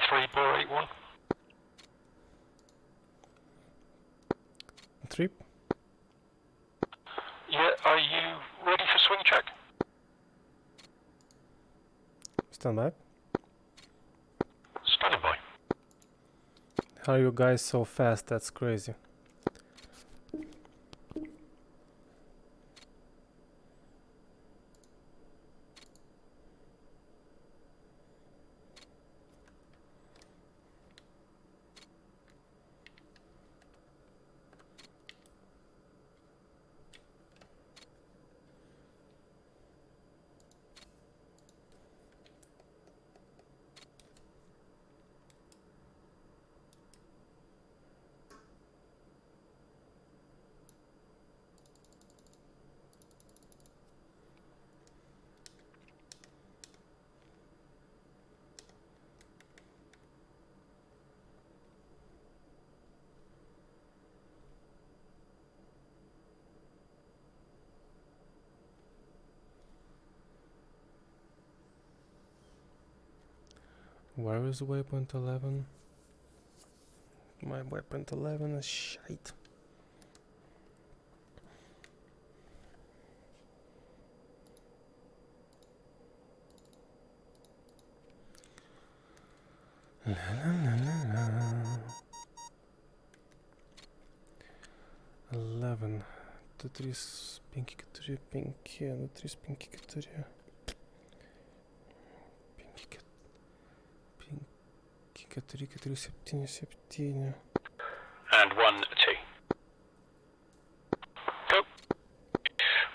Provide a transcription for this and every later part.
3, bore 81. 3. Yeah, are you ready for swing check? Stand by. Standing by. How are you guys so fast? That's crazy. Where is waypoint 11? My waypoint 11 is shite. La, la, la, la, la. 11. 2-3 5, 4, 5, 2-3 5, 4. 4, 4, 7, 7. And 1, 2. Go.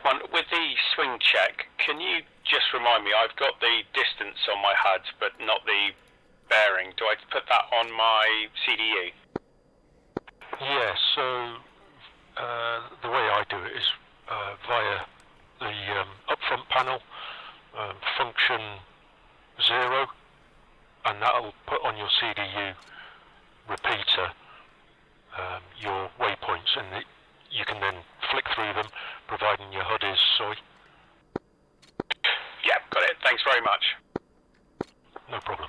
1, with the swing check, can you just remind me, I've got the distance on my HUD, but not the bearing. Do I put that on my CDU? Yeah, so the way I do it is via the upfront panel, function 0, and that'll put on your CDU repeater your waypoints, and you can then flick through them, providing your HUD is soy. Yeah, got it. Thanks very much. No problem.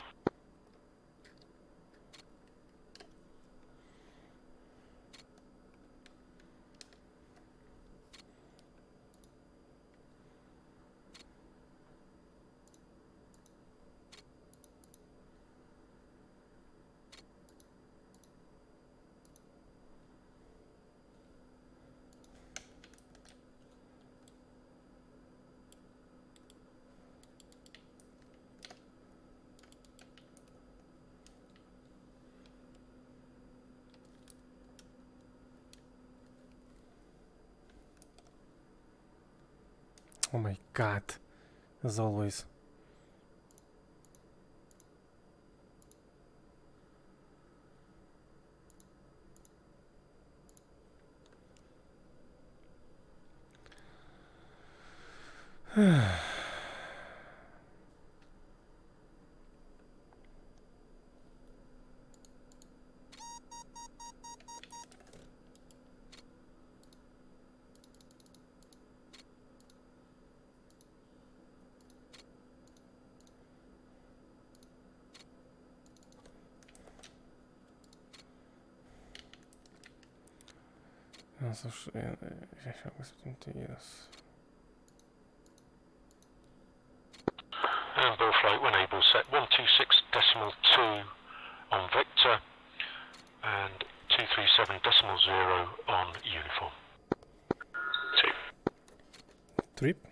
Oh my god. As always. No cóż, ja się mogę jest. And ball flight when able, set 126.2 on vector and 237.0 on uniform. 2. Trip.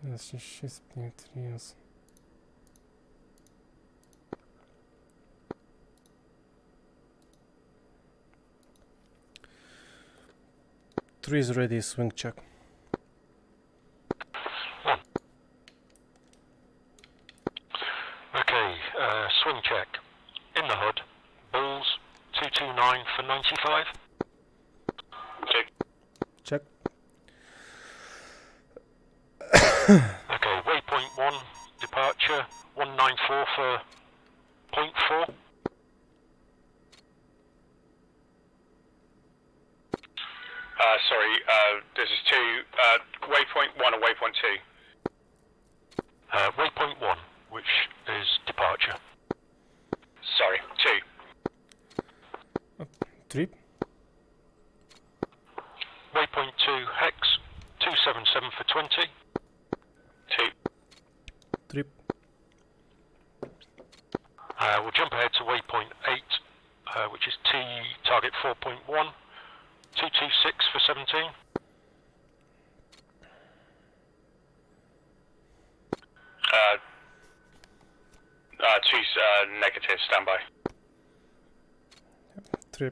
6 yes. 3 is ready, swing check. Okay, swing check. In the hood, balls 229 for 95. Check. Check. Okay, waypoint 1, departure 194 for 0.4. Sorry, this is 2, waypoint 1 or waypoint 2? Waypoint 1, which is departure. Sorry, 2. 3. Waypoint 2, hex 277 for 20. 2. 3. We'll jump ahead to waypoint 8, which is T target 4.1. 226 for 17. Two's negative, standby. 3.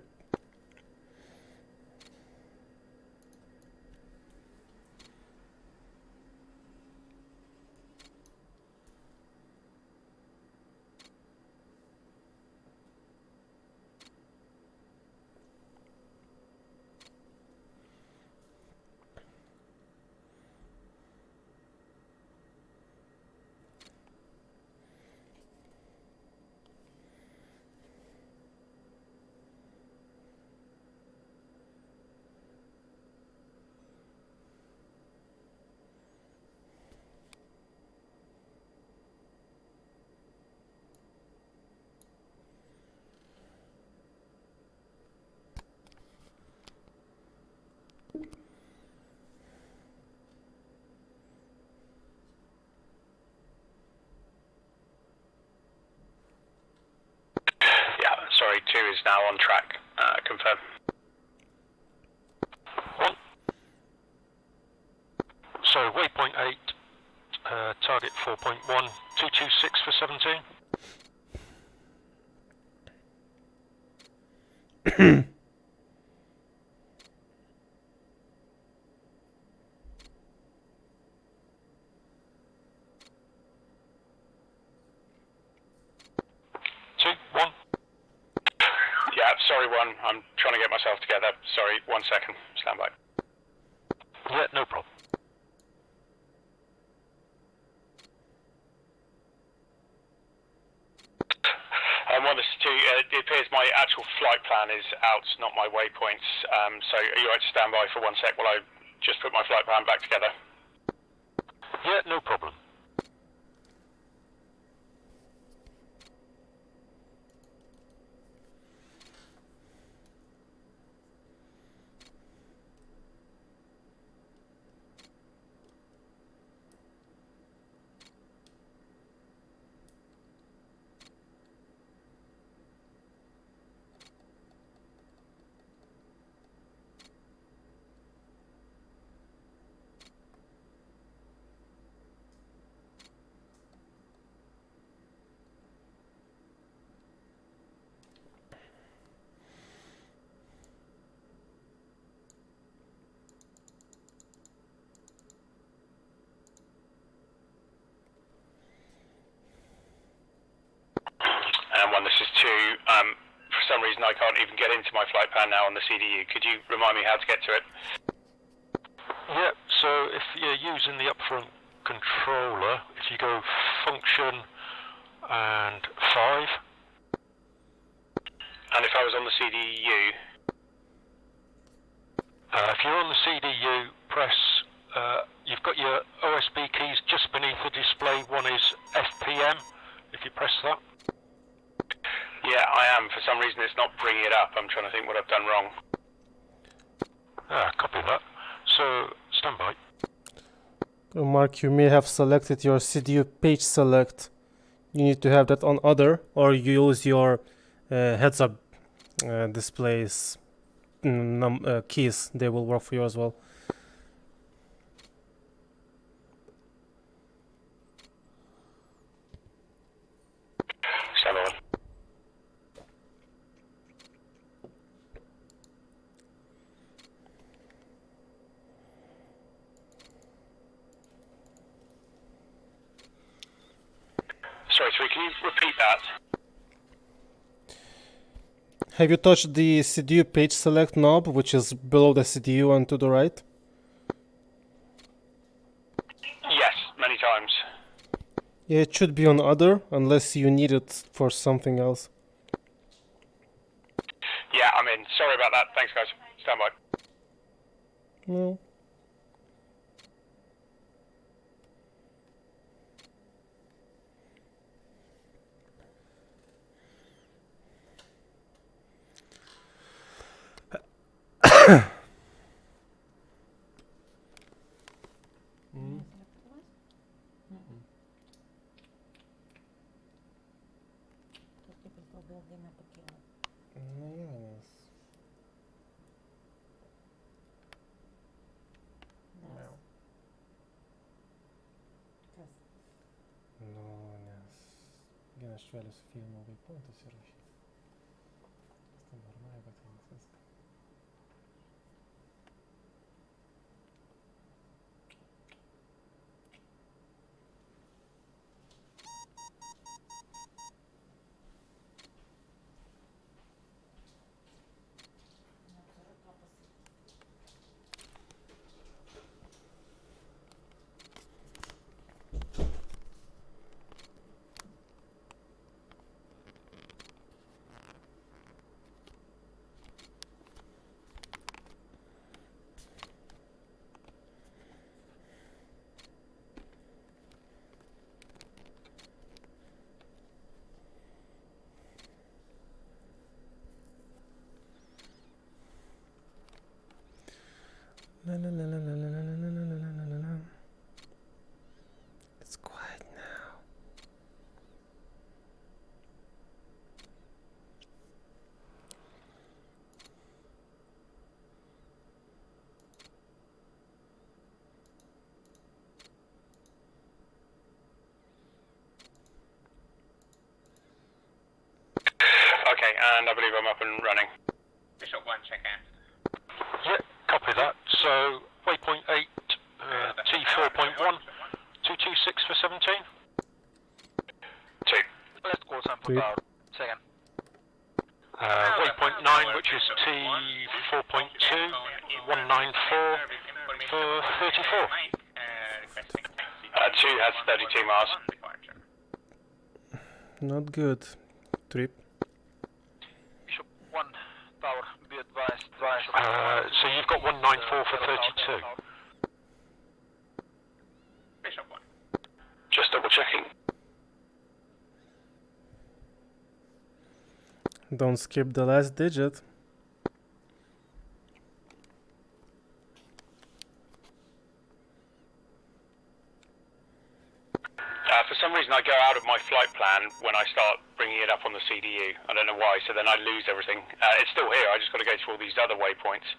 Sorry, 2 is now on track. Confirm. 1. So waypoint 8, target 4.1, 226 for 17. Sorry, 1. I'm trying to get myself together. Sorry, 1 second. Stand by. Yeah, no problem. Well, this is 2. It appears my actual flight plan is out, not my waypoints. So are you right to stand by for 1 sec while I just put my flight plan back together? Yeah, no problem. And 1, this is 2. For some reason I can't even get into my flight plan now on the CDU. Could you remind me how to get to it? Yeah, so if you're using the upfront controller, if you go function and 5. And if I was on the CDU? If you're on the CDU, press, you've got your OSB keys just beneath the display. One is FPM, if you press that. Yeah, I am. For some reason it's not bringing it up. I'm trying to think what I've done wrong. Copy that. So, stand by. Mark, you may have selected your CDU page select. You need to have that on other, or you use your heads up displays keys. They will work for you as well. Sorry, can you repeat that? Have you touched the CDU page select knob, which is below the CDU and to the right? Yes, many times. Yeah, it should be on other, unless you need it for something else. Yeah, I'm in. Sorry about that. Thanks, guys. Stand by. No. Igenis velős filmové pont a szörös. Ezt a normálikat hangzik. La, la, la, la, la, la, la, la, la, la, la, la. It's quiet now. Okay, and I believe I'm up and running. Bishop 1, check out. Yeah, copy that. So, waypoint 8, T4.1, 226 for 17. 2. Let's go some Three. power. Second. Waypoint 9, which is T4.2, 194 for 34. 2 has 32 miles. Not good. Trip. Bishop 1, tower, be advised. So you've got 194 for 32. Bishop 1. Just double checking. Don't skip the last digit. For some reason I go out of my flight plan when I start bringing it up on the CDU. I don't know why, so then I lose everything. It's still here, I just got to go through all these other waypoints.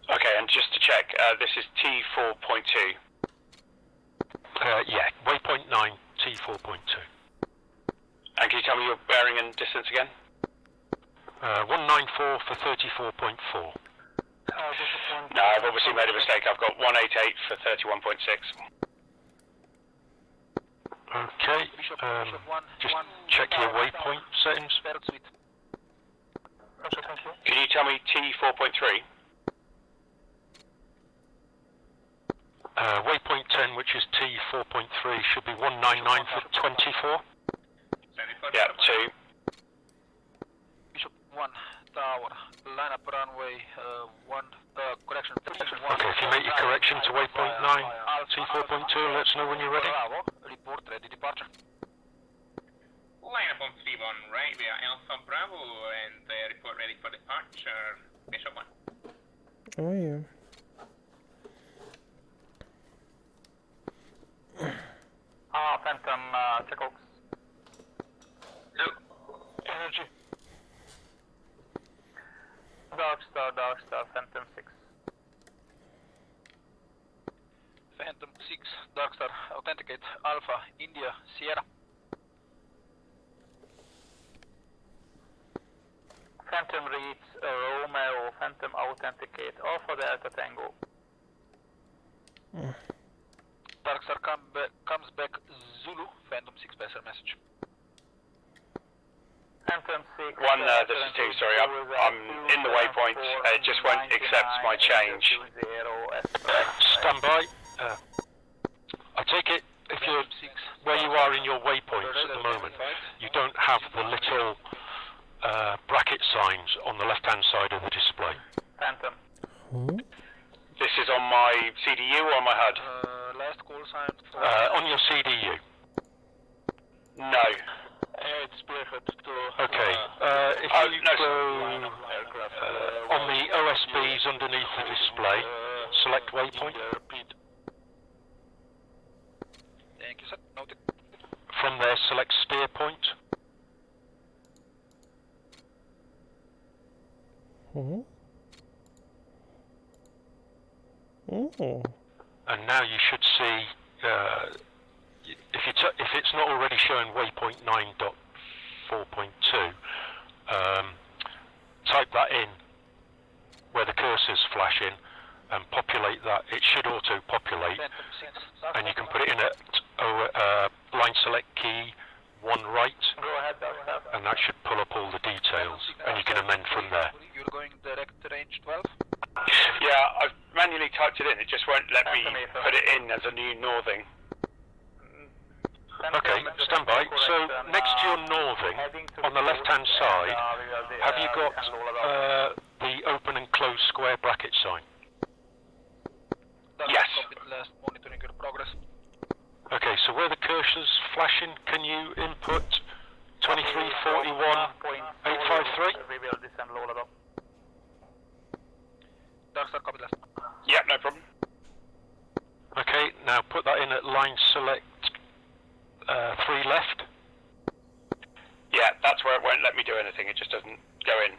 Okay, and just to check, this is T4.2. Yeah, waypoint 9, T4.2. And can you tell me your bearing and distance again? 194 for 34.4. No, I've obviously made a mistake. I've got 188 for 31.6. Okay, just check your waypoint settings. Can you tell me T4.3? Waypoint 10, which is T4.3, should be 199 for 24. Yeah, 2. Bishop 1, tower, line up runway 1, correction. Okay, if you make your correction to waypoint 9, T4.2, let us know when you're ready. Bravo, report ready departure. Line up on 3-1 right, we are Alpha Bravo and report ready for departure. Bishop 1. Oh yeah. Phantom, check Oaks. Energy. Dark Star, Phantom 6. Phantom 6, Dark Star, authenticate, Alpha, India, Sierra. Phantom reads Romeo, Phantom authenticate, Alpha Delta Tango. Darkstar comes back Zulu, Phantom 6 passer message. Phantom 6. This is 2, sorry, I'm in the waypoint, it just won't accept my change. Stand by. I take it if you're where you are in your waypoints at the moment, you don't have the little bracket signs on the left-hand side of the display. Phantom. Hmm? This is on my CDU or on my HUD? Last call sign for... On your CDU. No. It's perfect to... Okay. If you no, go on the OSBs underneath the display, select waypoint. Thank you, sir. Noted. From there, select steer point. Hmm? Oh. And now you should see, if it's not already showing waypoint 9.4.2, type that in where the cursor's flashing and populate that. It should auto-populate, Phantom 6. and you can put it in at line select key 1 right, Go ahead, Darkstar. and that should pull up all the details, and you can amend from there. You're going direct range 12? Yeah, I've manually typed it in, it just won't let me put it in as a new northing. Okay, stand by. So next to your northing, on the left-hand side, have you got the open and close square bracket sign? Yes. Last monitoring your progress. Okay, so where the cursor's flashing, can you input 2341.853? We will descend low level. Darkstar, copy last. Yep, no problem. Okay, now put that in at line select 3 left. Yeah, that's where it won't let me do anything, it just doesn't go in.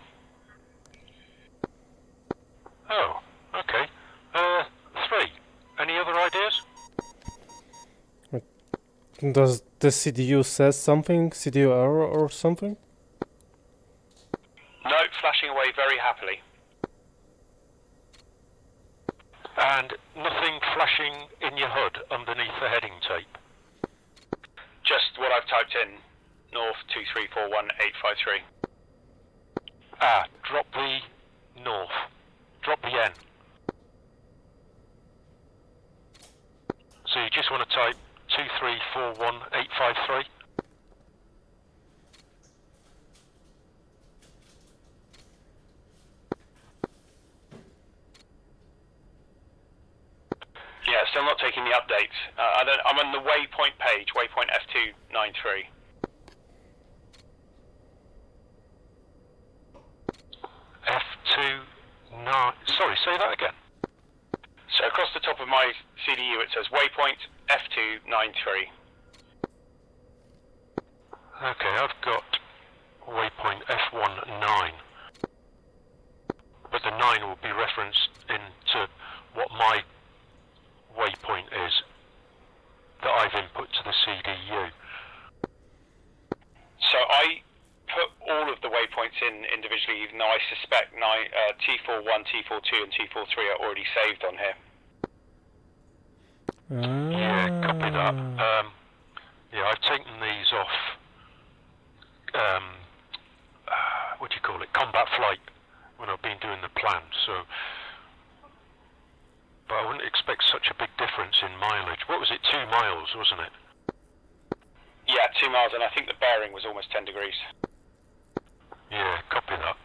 Oh, okay. 3. Any other ideas? Does the CDU says something? CDU error or something? No, flashing away very happily. And nothing flashing in your HUD underneath the heading tape? Just what I've typed in, north 2341853. Drop the north. Drop the N. So you just want to type 2341853? Yeah, still not taking the updates. I'm on the waypoint page, waypoint F293. F29. Sorry, say that again. So across the top of my CDU it says waypoint F293. Okay, I've got waypoint F19. But the 9 will be referenced into what my waypoint is that I've input to the CDU. So I put all of the waypoints in individually, even though I suspect T41, T42 and T43 are already saved on here. Yeah, copy that. Yeah, I've taken these off, what do you call it, combat flight, when I've been doing the plan, so... But I wouldn't expect such a big difference in mileage. What was it, 2 miles, wasn't it? Yeah, 2 miles, and I think the bearing was almost 10 degrees. Yeah, copy that.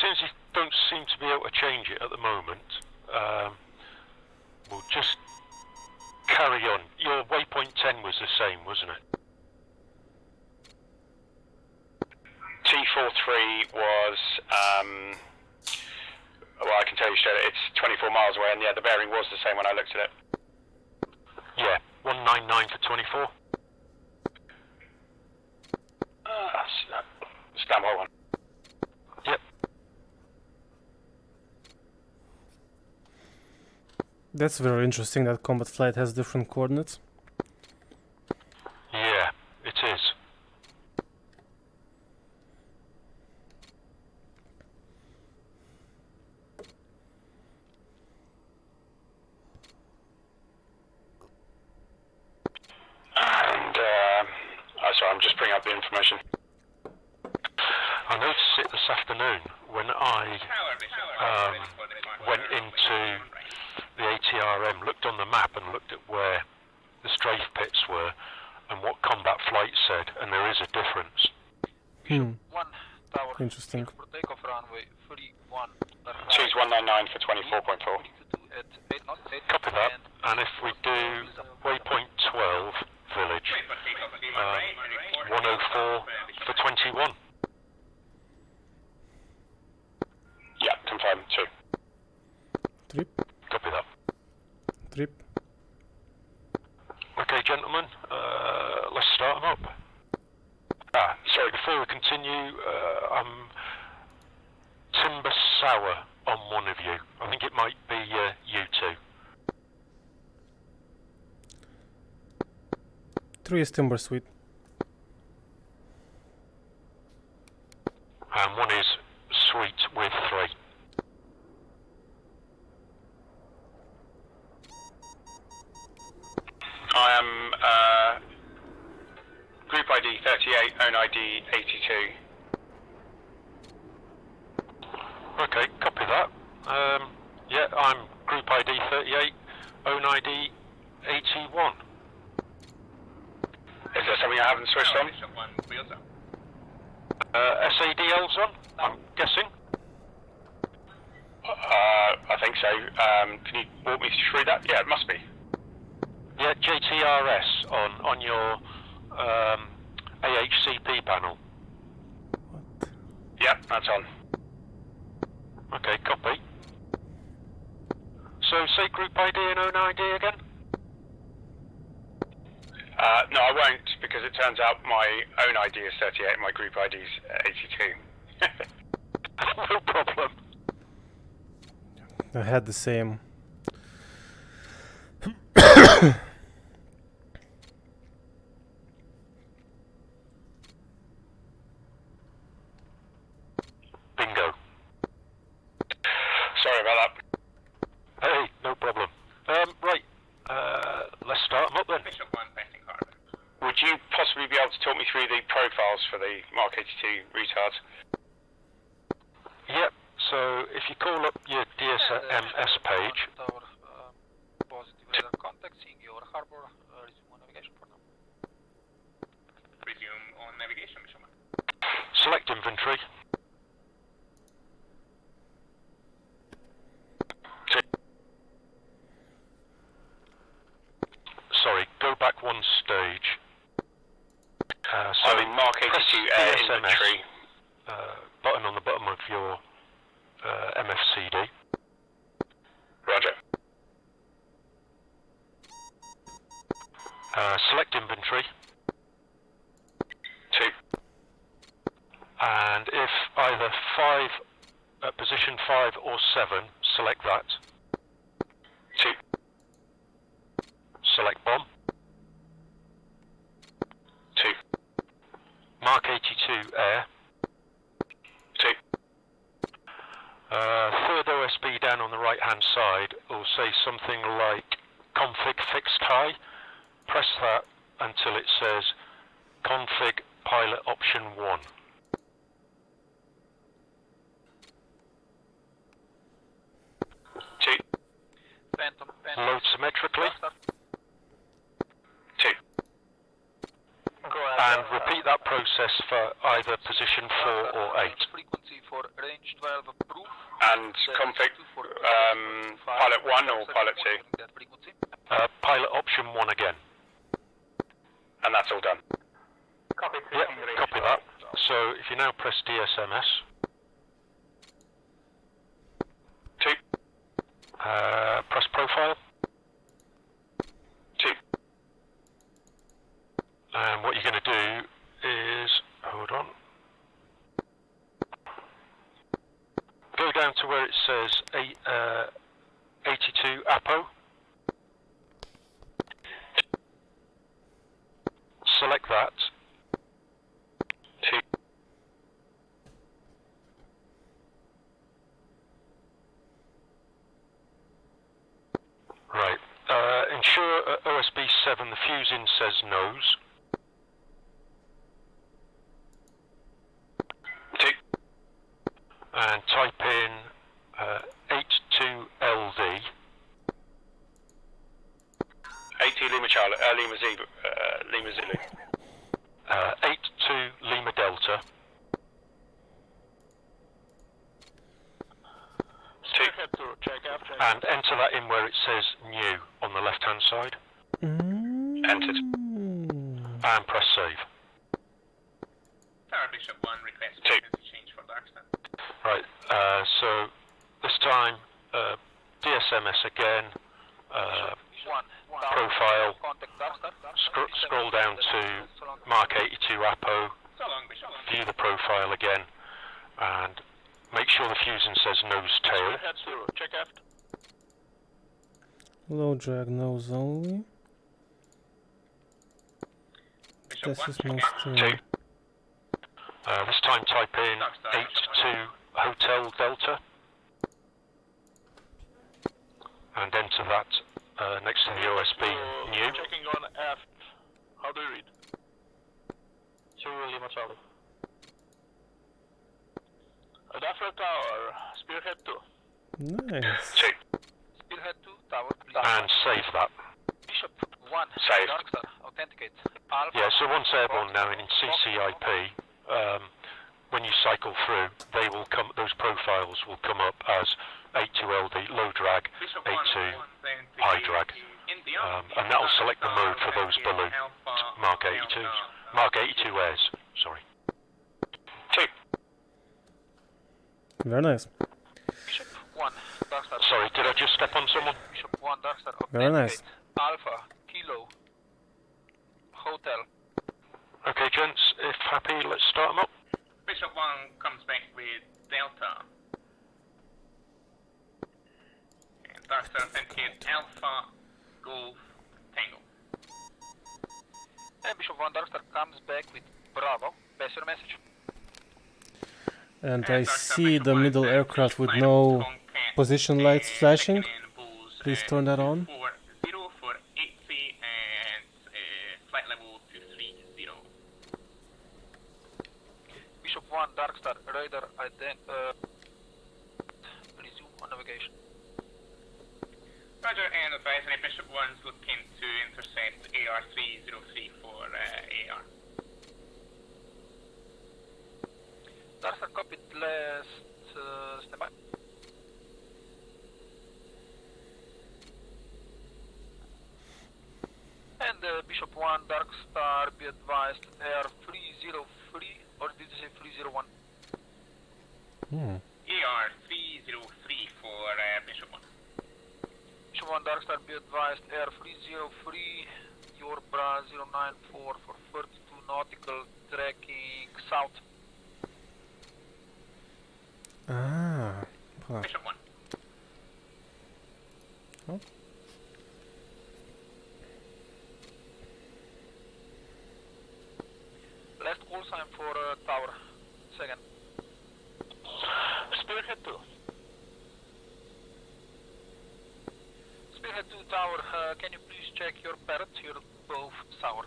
Since you don't seem to be able to change it at the moment, we'll just carry on. Your waypoint 10 was the same, wasn't it? T43 was, well, I can tell you straight, it's 24 miles away, and yeah, the bearing was the same when I looked at it. Yeah, 199 for 24. Stand by one. Yep. That's very interesting that combat flight has different coordinates. Yeah, it is. I'm just bringing up the information. I noticed it this afternoon when I went into the ATRM, looked on the map and looked at where the strafe pits were and what combat flight said, and there is a difference. Hmm. 1 tower. Interesting. For takeoff runway 31. Choose 199 for 24.4. At 8 knots. Copy that. And if we do waypoint 12, village, 104 for 21. Yeah, confirm. 2. Trip. Copy that. Trip. Okay, gentlemen, let's start them up. Sorry, before we continue, I'm timber sour on one of you. I think it might be you two. 3 is timber sweet. And one is sweet with 3. I am group ID 38, own ID 82. Okay, copy that. Yeah, I'm group ID 38, own ID 81. Is there something I haven't switched on? SADL's on, I'm guessing. I think so. Can you walk me through that? Yeah, it must be. Yeah, JTRS on your AHCP panel. Yeah, that's on. Okay, copy. So say group ID and own ID again? No, I won't, because it turns out my own ID is 38 and my group ID is 82. No problem. I had the same. Bingo. Sorry about that. Hey, no problem. Right, let's start them up then. Would you possibly be able to talk me through the profiles for the Mark 82 retards? Yep, so if you call up your DSMS page, Tower, positive weather contact, seeing your harbor, resume on navigation for now. Resume on navigation, Mr. Man. select inventory. Sorry, go back one stage. So I'm in Mark 82 Air DSMS, inventory. button on the bottom of your MFCD. Roger. Select inventory. 2. And if either 5, position 5 or 7, select that. 2. Select bomb. 2. Mark 82 air. 2. Third OSB down on the right hand side will say something like config fixed high. Press that until it says config pilot option 1. Phantom. Load symmetrically. 2. Go ahead. And repeat that process for either position 4 or 8. Frequency for range 12 approved. And config pilot 1 or pilot 2. That frequency. Pilot option 1 again. And that's all done. Yep, copy that. So if you now press DSMS, 2. press profile, 2. and what you're going to do is, hold on, go down to where it says 82 APO, select that, 2. right, ensure at OSB 7 the fuse in says nose, And enter that in where it says new on the left-hand side. Entered. And press save. Tower Bishop 1 request Two. frequency change for Darkstar. Right, so this time, DSMS again, One. profile, Contact Darkstar. scroll down to Mark 82 APO, So long, Bishop. view the profile again, and make sure the fusion says nose tail. Head 0. Check aft. Low drag nose only. Bishop This 1, is check most out. Two. This time type in 82 Hotel Delta, and enter that next to the OSB new. Checking on aft. How do you read? 2 Lima Charlie. Adafra Tower. Spearhead 2. Nice. Two. Spearhead 2. Tower, please. And save that. Bishop 1. Saved. Darkstar. Authenticate. Alpha. Yeah, so once airborne now in CCIP, when you cycle through, they will come. Those profiles will come up as 82LD low drag, Bishop 82 1, then high drag, India. and that will select the mode for those below Mark 82s, Mark 82 airs. Sorry. Two. Very nice. Bishop 1. Darkstar. Sorry, did I just step on someone? Bishop 1. Darkstar. Very nice. Alpha. Kilo. Hotel. Okay, gents, if happy, let's start them up. Bishop 1 comes back with Delta. And Darkstar authenticate Alpha Golf Tango. And Bishop 1 Darkstar comes back with Bravo. Pass your message. And I see the middle aircraft with no position lights flashing. Please turn that on. 0 for 8C and flight level 230. Bishop 1 Darkstar radar resume on navigation. Roger, and advisory Bishop 1's looking to intercept AR303 for AR. Darkstar copied last standby. And Bishop 1 Darkstar be advised Air 303 or did you say 301? AR303 for Bishop 1. Bishop 1 Darkstar be advised Air 303 your bra 094 for 32 nautical tracking south. Ah. Huh. Bishop 1. Oh. Last call sign for tower. Second. Spearhead 2. Spearhead 2 tower, can you please check your parrot? You're both sour.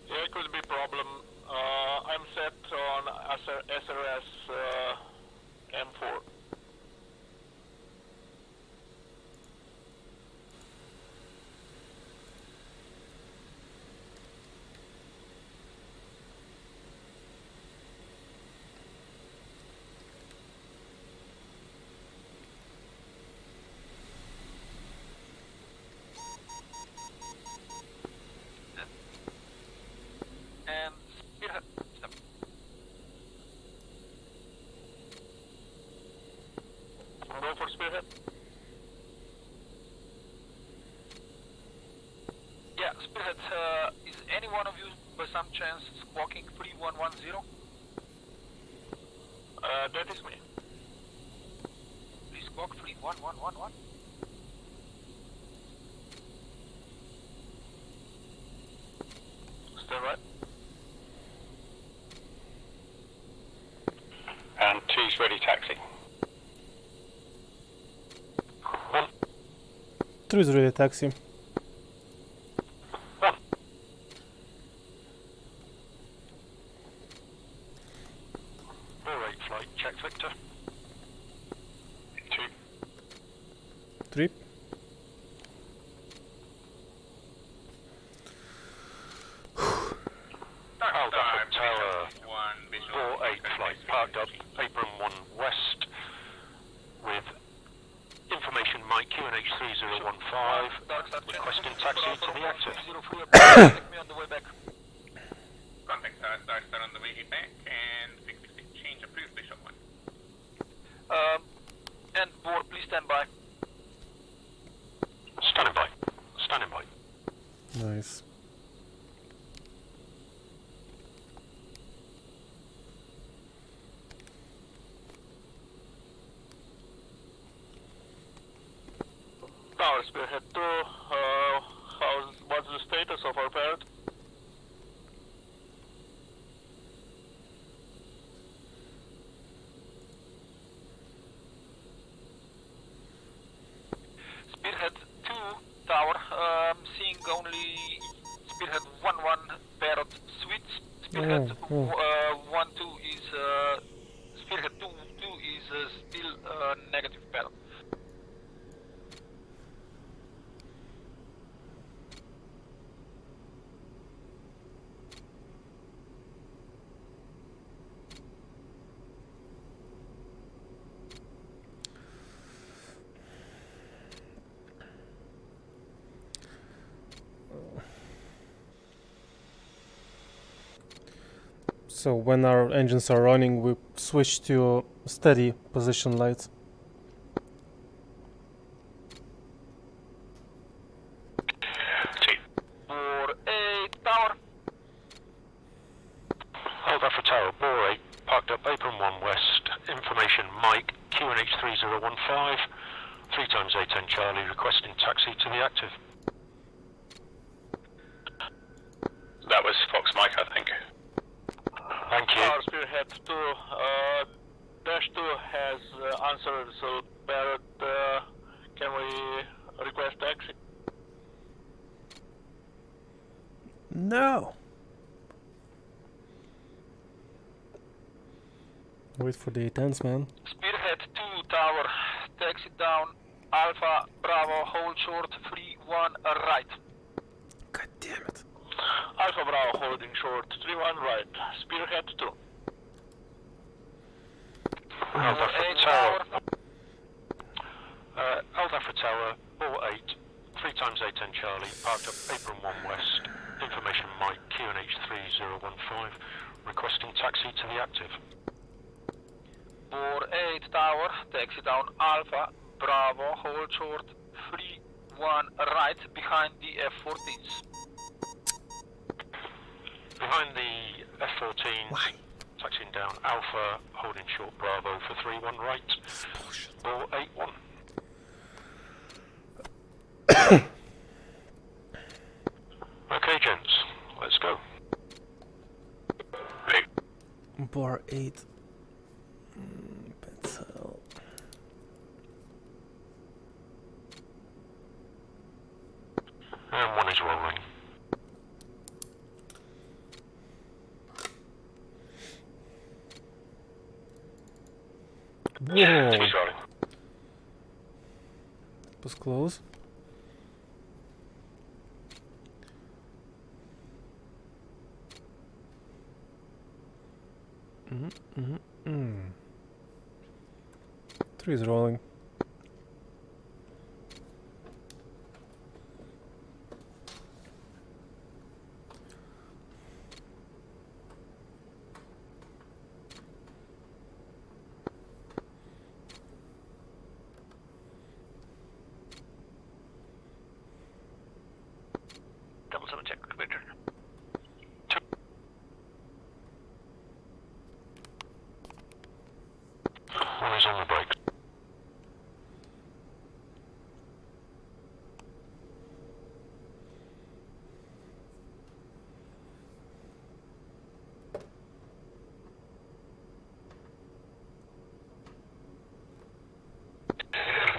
Yeah, it could be problem. I'm set on SRS M4. And spearhead. Step. Go for spearhead. Yeah, spearhead. Is any one of you by some chance squawking 3110? That is me. Please squawk 31111. Stand right. And two's ready taxi. 3 is ready taxi. Alright, flight, check Victor. Two. 3. Alpha Tower, Bishop 1, Bishop 48 flight, parked up, apron 1 west, with information Mike QNH3015, requesting taxi to the active. Take me on the way back. Contact Star Star on the way back, and 666 change approved, Bishop 1. And Boar, please stand by. Standing by. Standing by. Nice. Tower Spearhead 2, what's the status of our parrot? Spearhead 2 tower, seeing only Spearhead 1-1 parrot suites. Spearhead 1-2 is Spearhead 2-2 is still negative parrot. So when our engines are running, we switch to steady position lights. For 8 tower. Hold that for tower. Bore 8, parked up apron 1 west. Information Mike QNH3015, 3 times A-10 Charlie, requesting taxi to the active. That was Fox Mike, I think. Thank you. Tower Spearhead 2, Dash 2 has answered, so parrot, can we request taxi? No. Wait for the A-10s, man. Spearhead 2 tower, taxi down, Alpha Bravo, hold short, 3-1 right. God damn it. Alpha Bravo holding short, 3-1 right, Spearhead 2. Hold that for tower. Hold that for tower. Bore 8, 3 times A-10 Charlie, parked up apron 1 west. Information Mike QNH3015, requesting taxi to the active. For 8 tower, taxi down Alpha Bravo, hold short, 3-1 right, behind the F-14s. Behind the F-14s, Why? taxiing down Alpha, holding short Bravo for 3-1 right. Bore 8-1. Okay, gents, let's go. Bar 8. Pencil. And 1 is rolling. Whoa. He's rolling. Was close. Three is rolling. Double 7 check, Victor. 1 is on the brakes.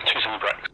Two's on the brakes.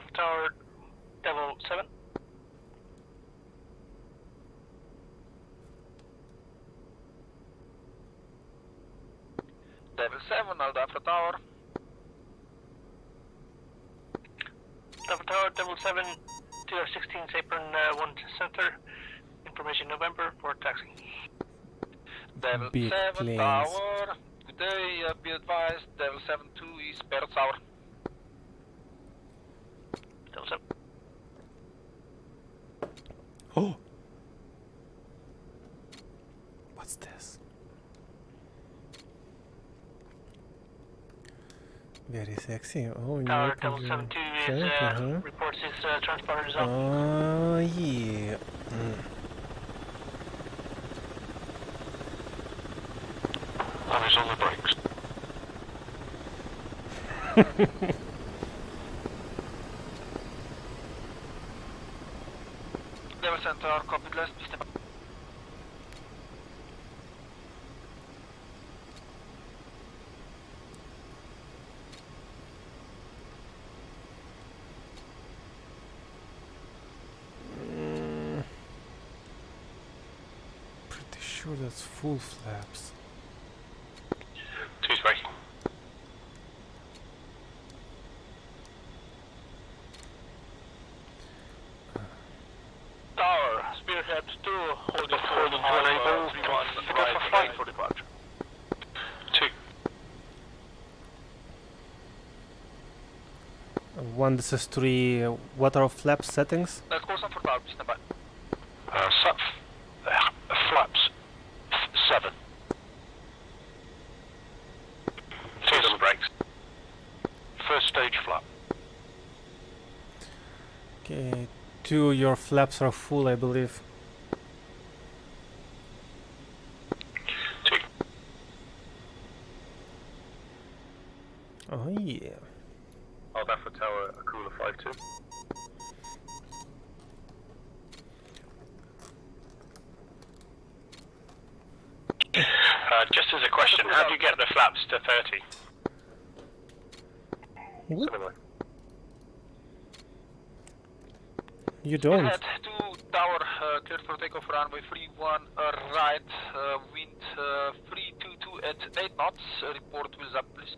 Alpha Tower, Devil 7. Devil 7, Alpha Tower. Alpha Tower, Devil 7, TR16, Apron 1 Center. Information November for taxi. Devil Big 7 planes. Tower. Good day, be advised, Devil 7-2 is Parrot Tower. Devil 7. Oh! What's this? Very sexy. Oh, Tower, no. Devil 7-2 is, Uh-huh. reports his transponder is off. Oh, yeah. And he's on the brakes. Devil Center, copied last, please stand by. Pretty sure that's full flaps. 2's braking. Tower, Spearhead 2, holding Holding to enable, right for flight for departure. 2. One, this is 3. What are flap settings? Let's go some for Tower, please stand by. Flaps 7. 2's on the brakes. First stage flap. Okay, 2, your flaps are full, I believe. 2. Oh, yeah. Alpha Tower, Akula 5-2. Just as a question, how do you get the flaps to 30? What? Similar. You don't. Head to Tower, cleared for takeoff, runway 31, right, wind 322 at 8 knots, report wheels up, please.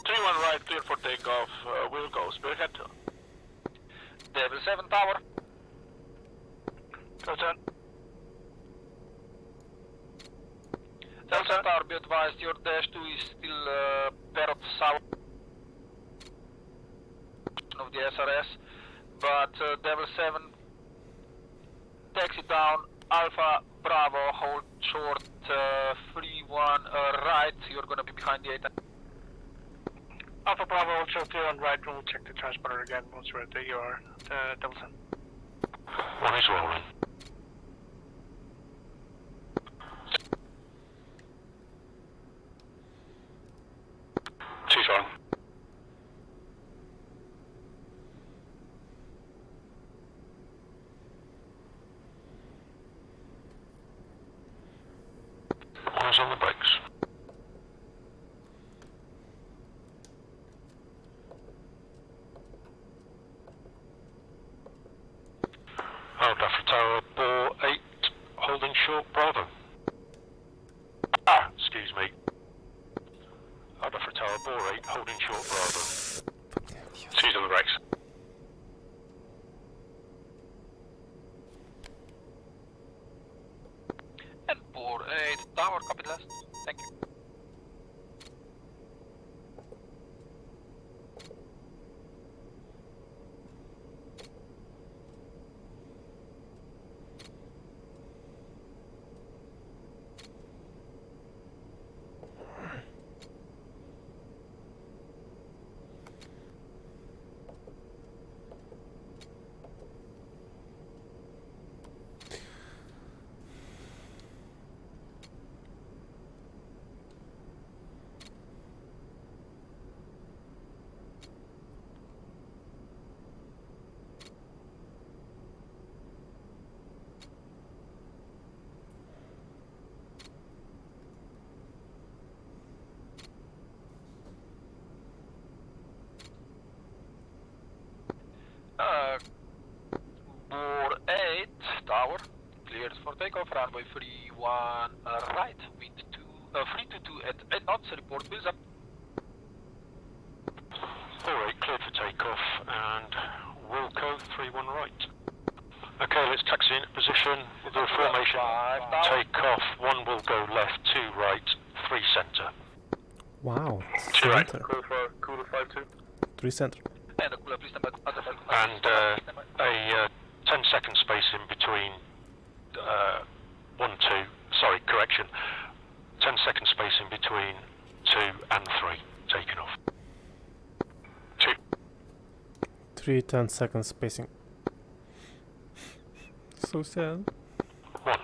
3-1 right, clear for takeoff, we'll go. Spearhead 2. Devil 7 Tower. Tower. Devil 7 Tower, be advised, your dash 2 is still Parrot south of the SRS, but Devil 7, taxi down, Alpha Bravo, hold short, 3-1 right, you're gonna be behind the A-10. Alpha Bravo, also 3-1 right, we'll check the transponder again once we're at the ER, Devil 7. One is rolling. Two's wrong. One is on the brakes. Alpha Tower, bore 8, holding short, Bravo. Excuse me. Alpha Tower, bore 8, holding short, Bravo. Two's on the brakes. And bore 8 Tower, copy last, thank you. takeoff, runway 31 right, wind 322 at 8 knots, report wheels up. Alright, cleared for takeoff, and Wilco 31 right. Okay, let's taxi into position with the formation. Takeoff, 1 will go left, 2 right, 3 centre. Wow. 2 right. Center. Cooler 5-2. 3 center. And a cooler, please stand by. And a 10-second space in between 1, 2, sorry, correction. 10-second space in between 2 and 3, taking off. 2. 3 10-second spacing. So sad. 1.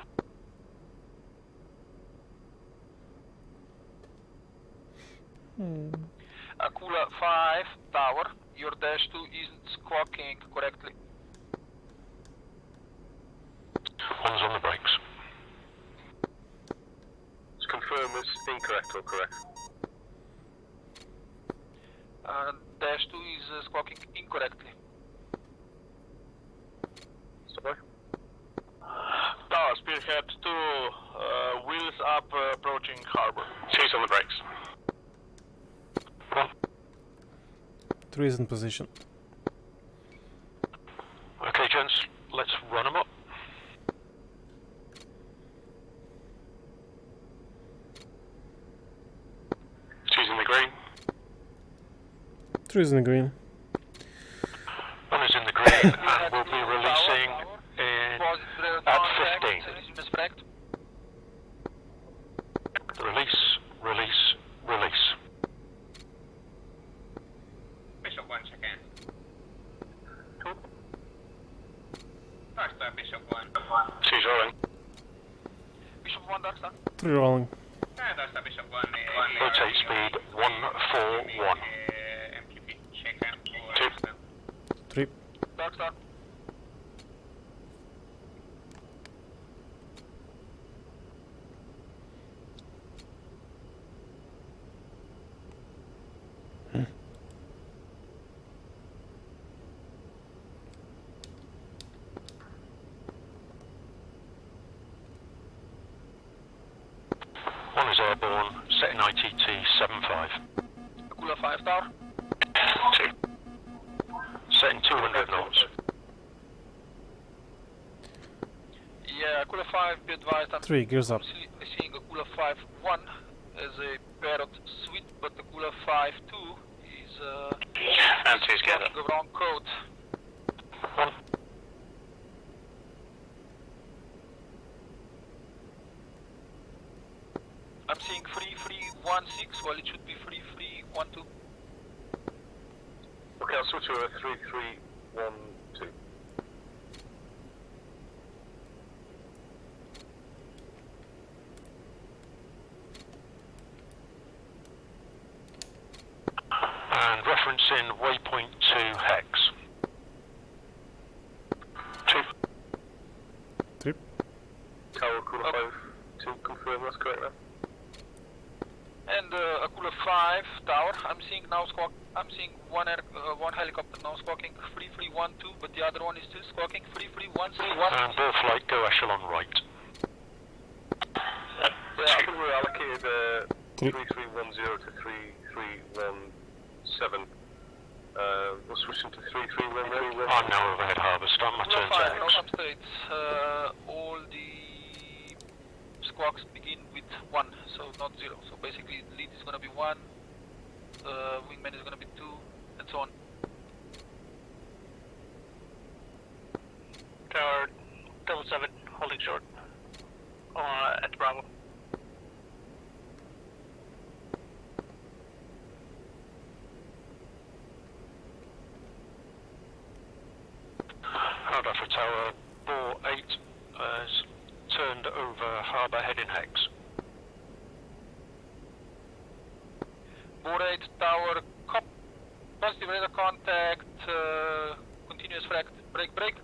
Cooler 5 tower, your dash 2 isn't squawking correctly. 1's on the brakes. Let's confirm it's incorrect or correct. Dash 2 is squawking incorrectly. Stop. Tower, spearhead 2, wheels up, approaching harbor. 2's on the brakes. 1. 3 is in position. Okay, gents, let's run them up. Two's in the green. 3 is in the green. 1 is in the green, and we'll be releasing in at 15. Release, release, release. Bishop 1, check in. Dark Star, Bishop 1. 2's rolling. Bishop 1, Dark Star. 3 rolling. Dark Star, Bishop 1. Rotate speed 141. MQB, check out. 2. 3. Dark Star. One is airborne, setting ITT 75. Cooler 5 tower. 2. Setting 200 knots. Yeah, Cooler 5, be advised, I'm 3 gears up. seeing a Cooler 5-1 as a parrot suite, but the Cooler 5-2 is And 2's together. the wrong code. 1. I'm seeing 3316 while it should be 3312. Okay, I'll switch to a 3312. And referencing waypoint 2 hex. 2. 3. Tower, cooler 5-2, confirm that's correct now. And a Cooler 5 tower, I'm seeing now I'm seeing one helicopter now squawking 3312, but the other one is still squawking 3316. And ball flight, go echelon right. Yeah, I think we're allocated 3. 3310 to 3317. We're switching to 3311. I'm now overhead harbour, start my turn to Cooler 5, hex. Northam States, all the squawks begin with 1, so not 0. So basically lead is going to be 1, wingman is going to be 2, and so on. Tower, 7, holding short. At Bravo. Harbour for tower, bore 8 has turned over harbour heading hex. Bore 8 tower, positive radar contact, continuous frag, break.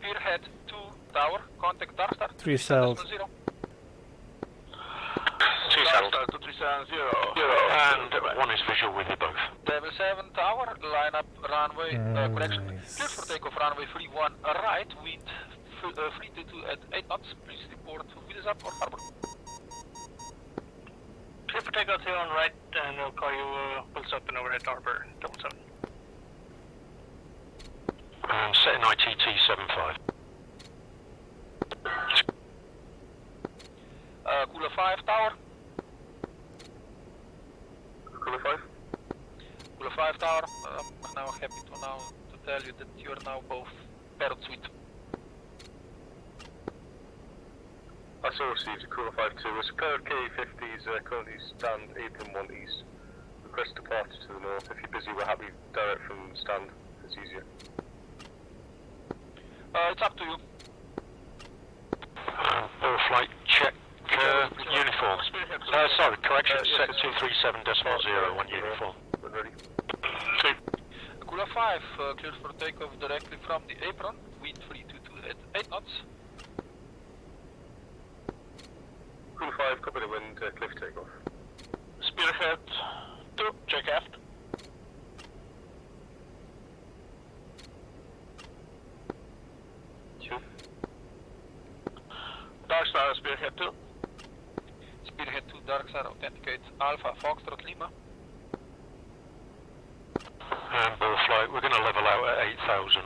Spearhead 2 tower, contact Dark Star. 3 sailed. 0. 2 sailed. Dark Star 2370. And 1 is visual with you both. Devil 7 tower, line up runway, correction. Nice. Cleared for takeoff runway 31 right, wind 322 at 8 knots. Please report wheels up or harbor. Clear for takeout here on right, and we'll call you wheels up and overhead harbor 777. Setting ITT 75. Cooler 5 tower. Cooler 5. Cooler 5 tower. I'm now happy to tell you that you are now both parrot suite. That's all received, Cooler 5-2. It's Parrot K-50s, currently stand apron 1 east. Request departure to the north. If you're busy, we're happy direct from stand. It's easier. It's up to you. All flight check uniform. Sorry, correction, set 237.0 uniform. We're ready. Cooler 5, cleared for takeoff directly from the apron. Wind 322 at 8 knots. Cooler 5, copy the wind, cliff takeoff. Spearhead 2, check aft. Darkstar, Spearhead 2. Spearhead 2, Darkstar, authenticate Alpha, Foxtrot, Lima. And ball flight, we're going to level out at 8,000.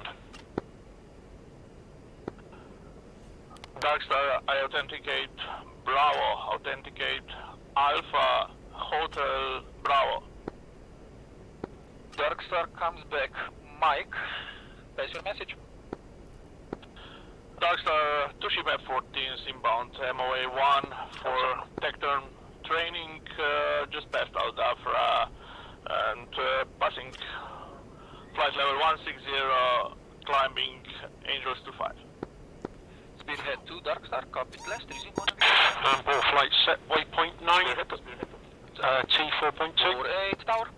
Darkstar, I authenticate Bravo, authenticate Alpha, Hotel, Bravo. Darkstar comes back. Mike, pass your message. Darkstar, Tushi Map 14 is inbound, MOA 1 for tech turn training, just passed out Afra and passing flight level 160, climbing Angels 25. Spearhead 2, Darkstar, copy last, resume on And ball flight set waypoint 9, T4.2. Bore 8, tower.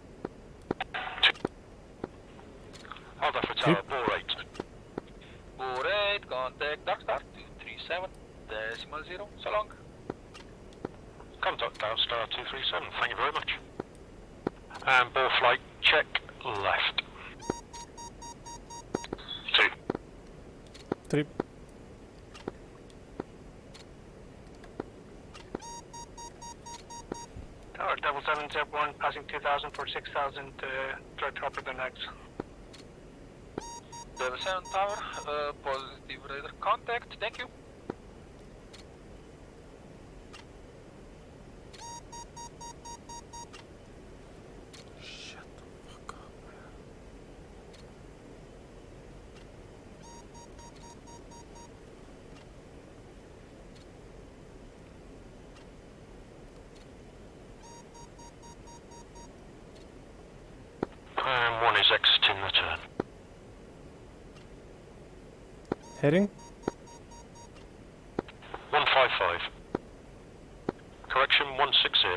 Hold off for tower, ball 8. Bore 8, contact Darkstar 237.0, so long. Contact Darkstar 237, thank you very much. And ball flight check left. 2. 3. Tower, Devil 7, Zeb 1, passing 2,000 for 6,000, direct hopper the next. Devil 7 tower, positive radar contact, thank you. Shut the fuck up, man. And 1 is exiting the turn. Heading? 155. Correction 160.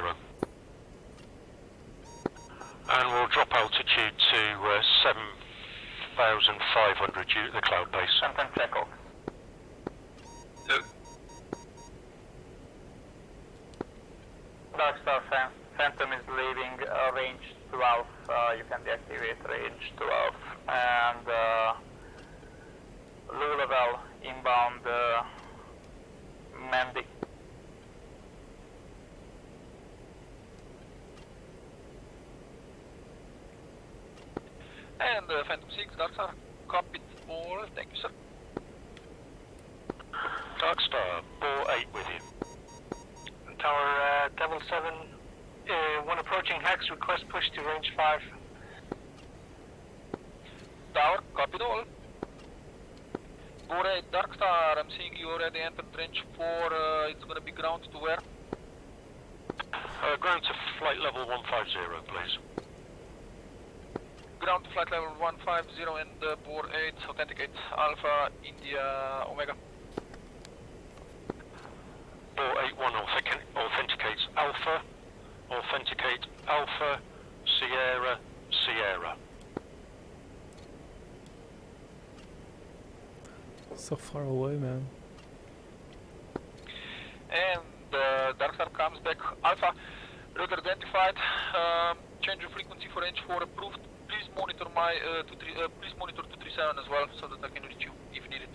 And we'll drop altitude to 7,500 due to the cloud base. Sometime check off. Darkstar Phantom is leaving range 12, you can deactivate range 12, and low level inbound Mandy. And Phantom 6, Darkstar, copied all, thank you sir. Darkstar, ball 8 with you. Tower Devil 7, when approaching Hex, request push to range 5. Tower, copied all. Bore 8, Darkstar, I'm seeing you already entered range 4, it's gonna be ground to where? Ground to flight level 150, please. Ground to flight level 150 and Bore 8, authenticate Alpha, India, Omega. Ball 81 authenticates Alpha, authenticate Alpha, Sierra, Sierra. So far away, man. And Darkstar comes back. Alpha, route identified. Change of frequency for range 4 approved. Please monitor my please monitor 237 as well, so that I can reach you if needed.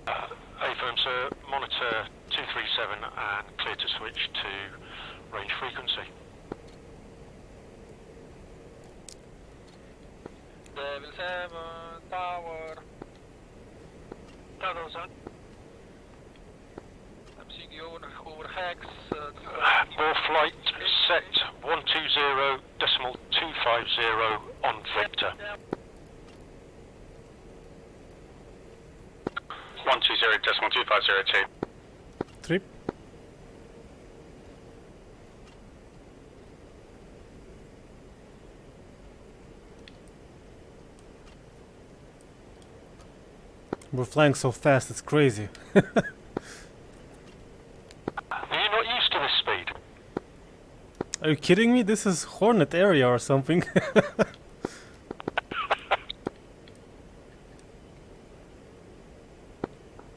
A-firm, sir, monitor 237 and clear to switch to range frequency. Devil 7 tower. Tower 7. I'm seeing you over Hex. More flight set 120.250 on Victor. 120.2502. 3. We're flying so fast, it's crazy. Are you not used to this speed? Are you kidding me? This is Hornet area or something.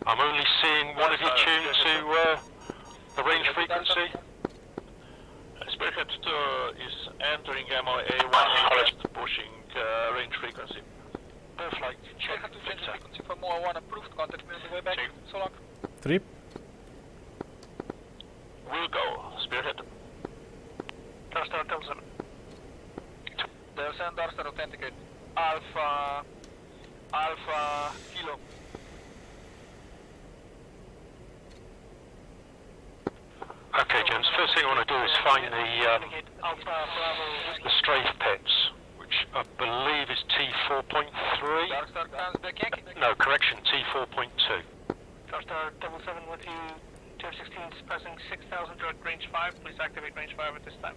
I'm only seeing one of you tuned to the range frequency. Spearhead 2 is entering MOA 1, pushing range frequency. Flight I have to change the frequency for more 1 approved. Contact me on the way back. So long. 3. We'll go. Spearhead. Darstar Delta 7. Delta 7, Darstar authenticate. Alpha Kilo. Okay, gents. First thing I want to do is find Alpha Bravo. the strafe pits, which I believe is T4.3. Darstar comes back Yankee. No, correction, T4.2. Darstar Double 7 with you. Tier 16 is passing 6,000 direct range 5. Please activate range 5 at this time.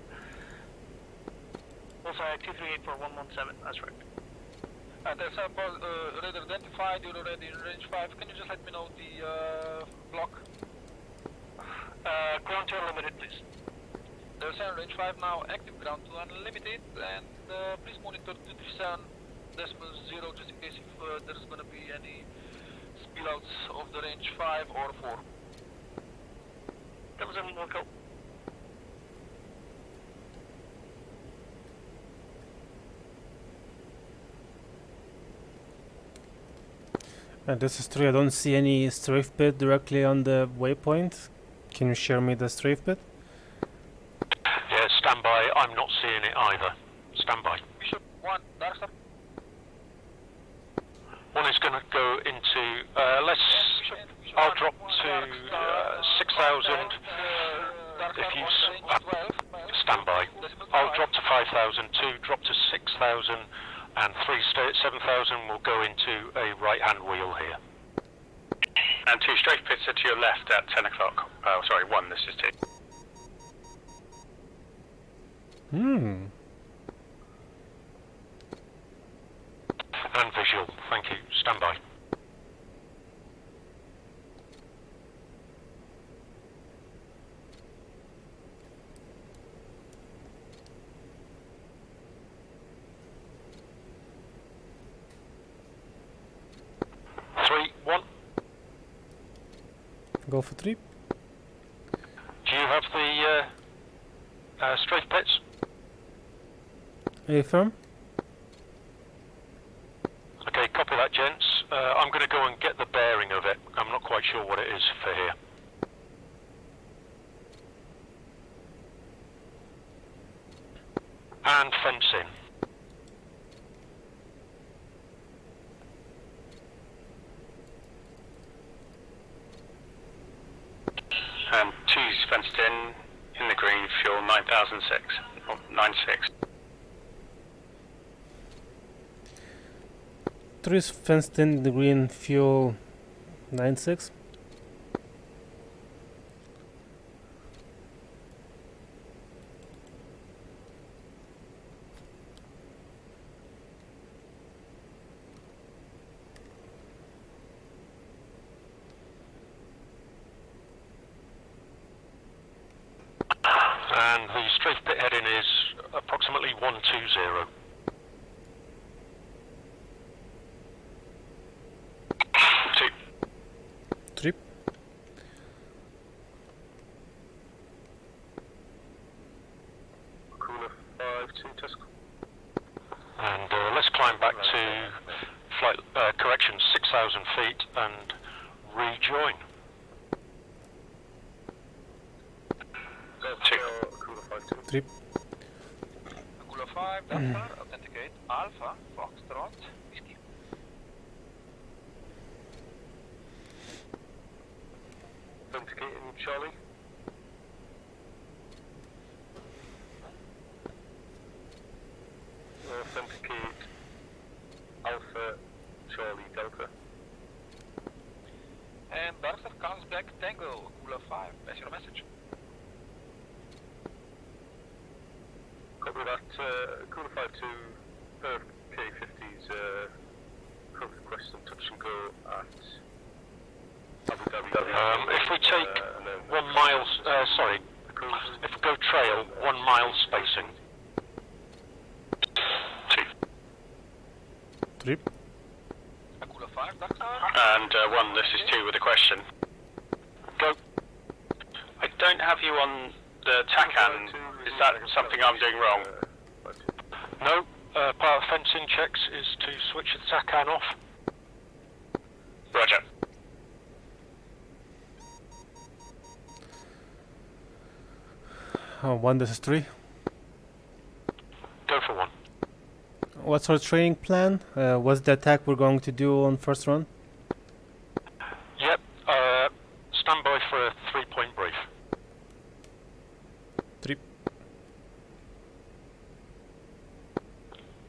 Also, 238 for 117. That's right. There's a already identified. You're already in range 5. Can you just let me know the block? Ground to unlimited, please. There's a range 5 now. Active ground to unlimited. And please monitor 237.0 just in case if there's going to be any spillouts of the range 5 or 4. Double 7 will go. And this is 3. I don't see any strafe pit directly on the waypoint. Can you share me the strafe pit? Yeah, stand by. I'm not seeing it either. Stand by. Bishop 1, Darstar. One is going to go into, I'll drop to 6,000 if you stand by. I'll drop to 5,000, 2 drop to 6,000, and 3 stay at 7,000 will go into a right-hand wheel here. And 2 strafe pits are to your left at 10 o'clock. Oh, sorry, 1, this is 2. And visual, thank you. Stand by. Go for 3. Do you have the strafe pits? A-firm. Okay, copy that, gents. I'm going to go and get the bearing of it. I'm not quite sure what it is for here. And fence in. And 2's fenced in the green, fuel 9006, or 96. 3 is fenced in the green, fuel 96. And the strafe pit heading is approximately 120. Trip. Cooler 5-2 Tusk. And let's climb back to flight correction 6,000 feet and rejoin. Trip. Angular 5, Delta, authenticate Alpha, Foxtrot, Whiskey. Authenticating Charlie. Authenticate Alpha Charlie Delta. And Darkstar comes back Tango, Angular 5, pass your message. Copy that, Cooler 5 to per K50's request and touch and go at Abu Dhabi. If we take 1 mile, sorry, if we go trail, 1 mile spacing. Trip. Angular 5, Darkstar. And 1, this is 2 with a question. Go. I don't have you on the TACAN. Is that something I'm doing wrong? No, part of fencing checks is to switch the TACAN off. Roger. Oh, 1, this is 3. Go for 1. What's our training plan? What's the attack we're going to do on first run? Yep, stand by for a 3-point brief. Trip.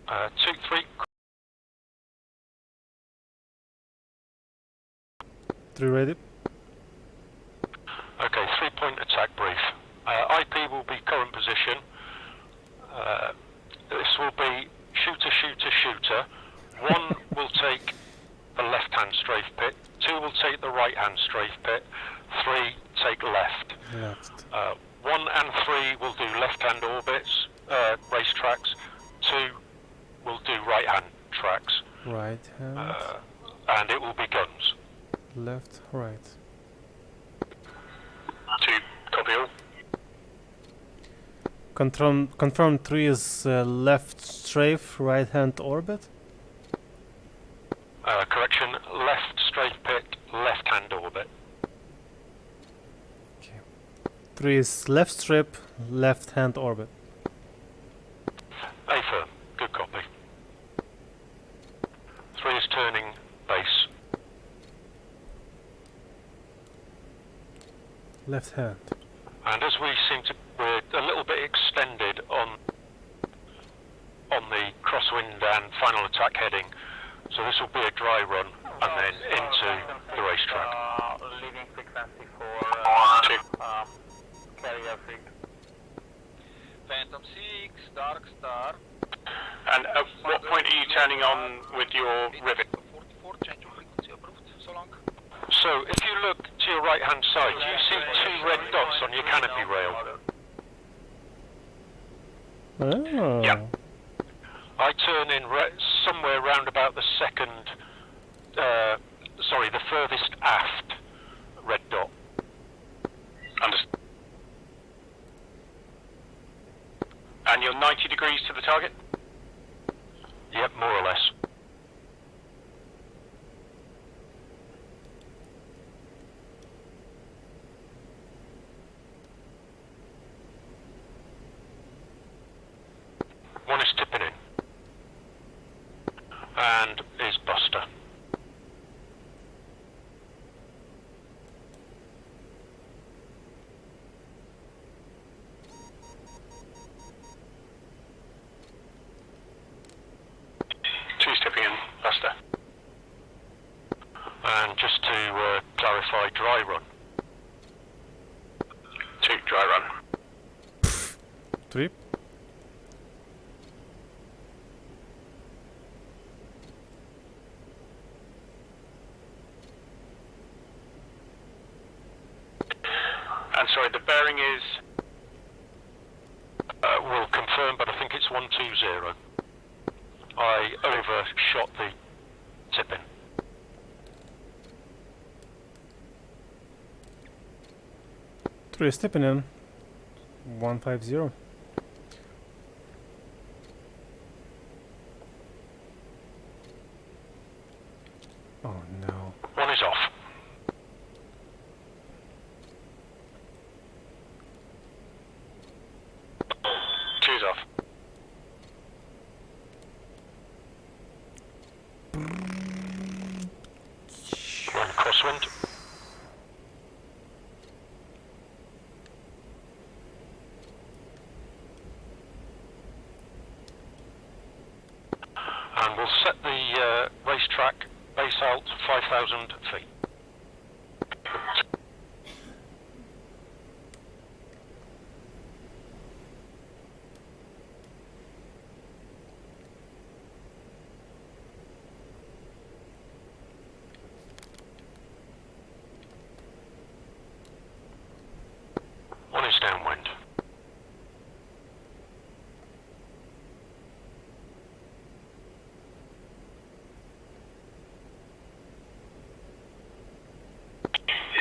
2, 3. 3 ready. Okay, 3-point attack brief. IP will be current position. This will be shooter, shooter, shooter. 1 will take the left-hand strafe pit. 2 will take the right-hand strafe pit. 3 take left. Left. 1 and 3 will do left-hand orbits, race tracks. 2 will do right-hand tracks. Right hand. And it will be guns. Left. Right. 2, copy all. Confirm 3 is left strafe, right hand orbit. Correction, left strafe pit, left-hand orbit. 3 is left strip, left hand orbit. A firm, good copy. 3 is turning base. Left hand. And as we seem to, we're a little bit extended on the crosswind and final attack heading, so this will be a dry run and then into the racetrack. Leaving frequency for 2. carrier fig. Phantom 6, Darkstar. And at what point are you turning on with your rivet? 44, change of frequency approved. So long. So if you look to your right hand side, you see 2 red dots on your canopy rail. Oh. Yeah. I turn in somewhere round about the the furthest aft red dot. Understood. And you're 90 degrees to the target? Yep, more or less. One is tipping in. And is Buster. Two's tipping in, Buster. And just to clarify, dry run. 2, dry run. 3. And sorry, the bearing is... We'll confirm, but I think it's 120. I overshot the tipping. Three is tipping in. 150. Oh no. One is off. One crosswind. And we'll set the racetrack base out 5,000 feet. One is downwind.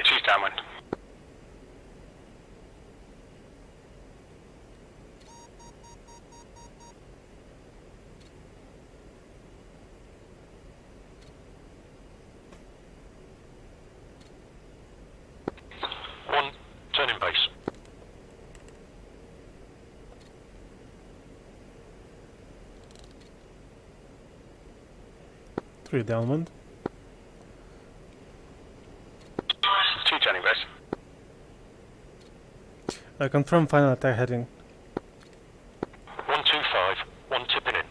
Two's downwind. One turning base. Three downwind. Two turning base. I confirm final attack heading. 125. One tipping in.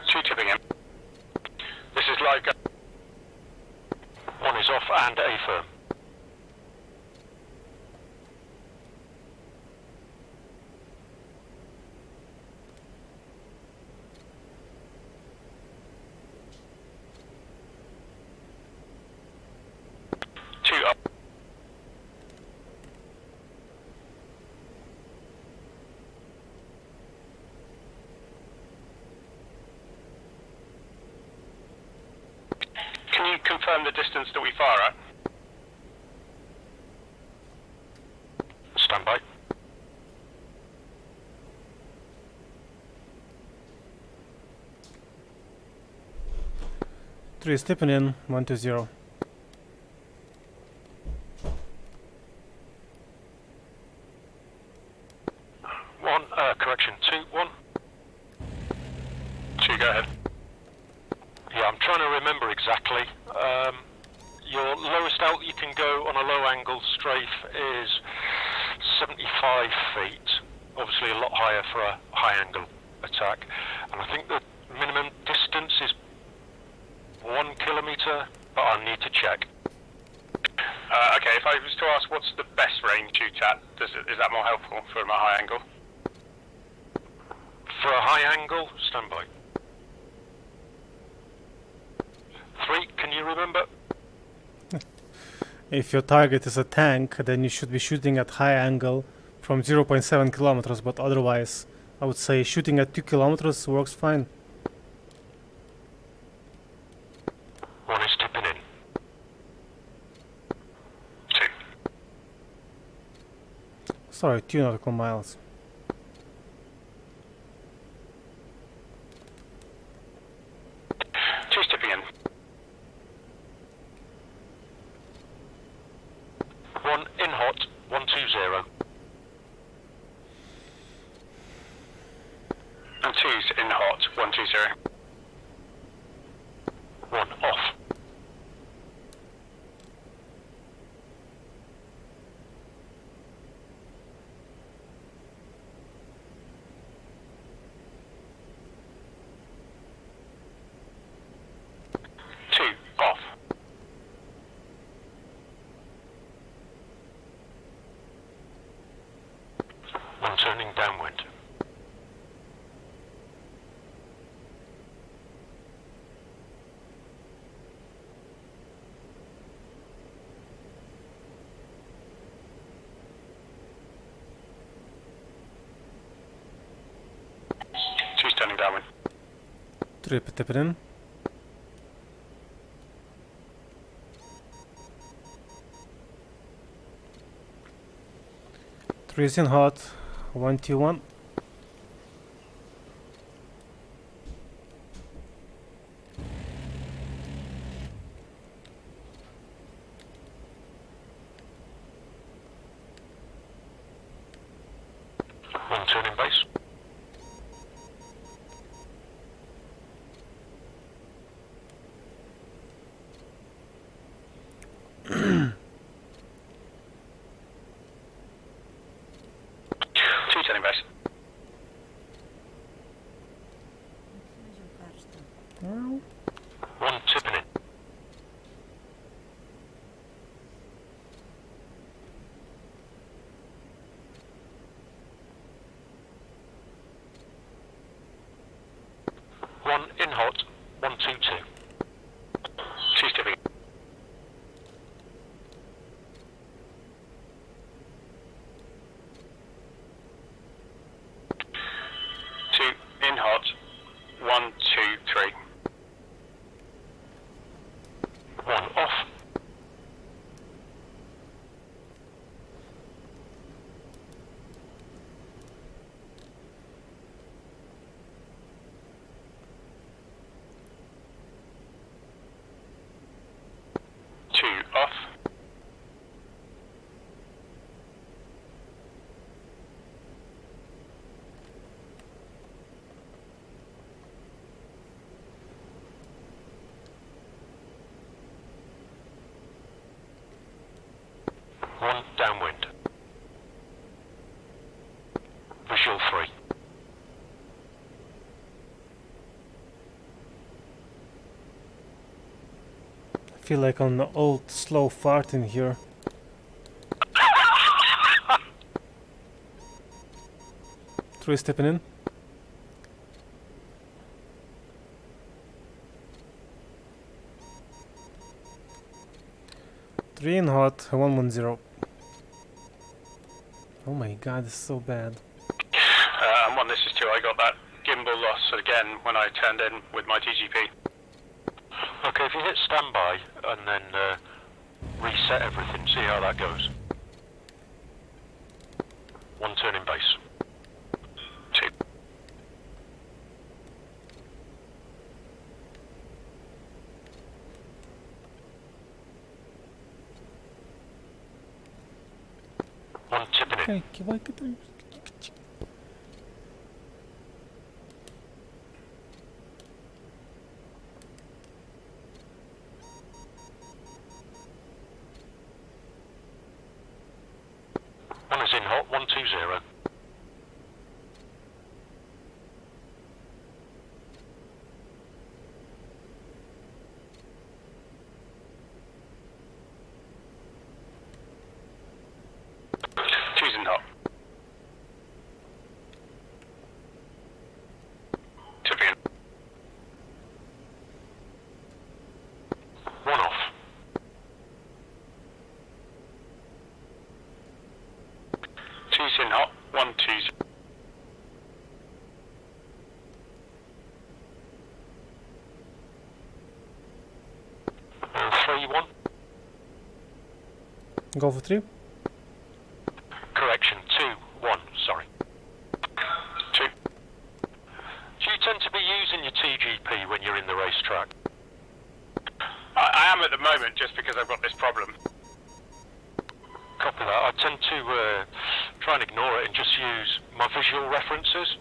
Two tipping in. This is live go. One is off and A firm. Two up. Can you confirm the distance that we fire at? Stand by. Three is tipping in. 120. One, correction, 2-1. Two, go ahead. Yeah, I'm trying to remember exactly. Your lowest out you can go on a low angle strafe is 75 feet. Obviously a lot higher for a high angle attack. And I think the minimum distance is 1 kilometre, but I need to check. Okay, if I was to ask what's the best range shoot at, is that more helpful from a high angle? For a high angle, stand by. 3, can you remember? If your target is a tank, then you should be shooting at high angle from 0.7 kilometers, but otherwise, I would say shooting at 2 kilometers works fine. One is tipping in. Two. Sorry, 2 nautical miles. Two's tipping in. One in hot, 120. And two's in hot, 120. One off. Two, off. One turning downwind. Two's turning downwind. 3 tipping in. Freezing hot. 1T1. One turning base. Two turning base. One tipping in. One in hot. 122. Two's tipping. Two in hot. 1, 2, 3. One off. Two off. One downwind. Visual 3. I feel like I'm an old slow fart in here. Three stepping in. Three in hot. 110. Oh my god, this is so bad. And 1, this is 2. I got that gimbal loss again when I turned in with my TGP. Okay, if you hit standby and then reset everything, see how that goes. One turning base. 2. One tipping in. One is in hot. 120. Two's in hot. Tipping in. One off. Two's in hot. 1, 2's. And 3, 1. Go for three. Correction. 2, 1. Sorry. 2. Do you tend to be using your TGP when you're in the racetrack? I am at the moment just because I've got this problem. Copy that. I tend to try and ignore it and just use my visual references.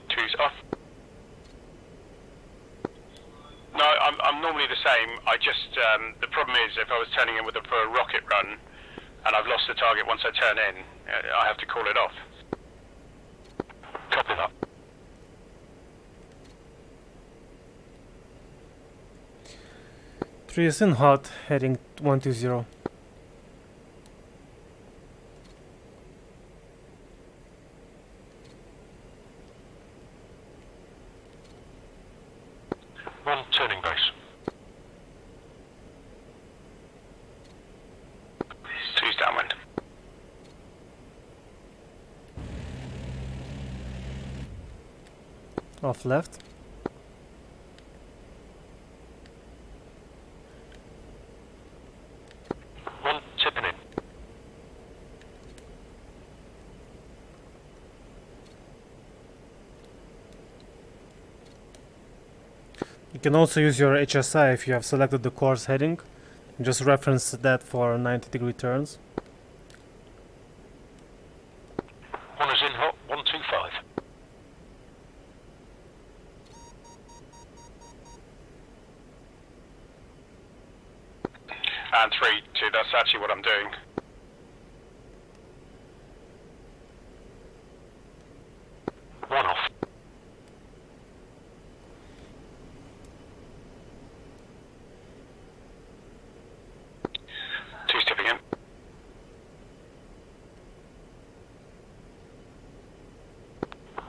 Two's off. No, I'm normally the same. I just, the problem is if I was turning in for a rocket run and I've lost the target once I turn in, I have to call it off. Copy that. Three is in hot, heading 120. One turning base. Two's downwind. Off left. One tipping in. You can also use your HSI if you have selected the course heading. Just reference that for 90-degree turns. One is in hot, 125. And 3-2, that's actually what I'm doing. One off. Two stepping in.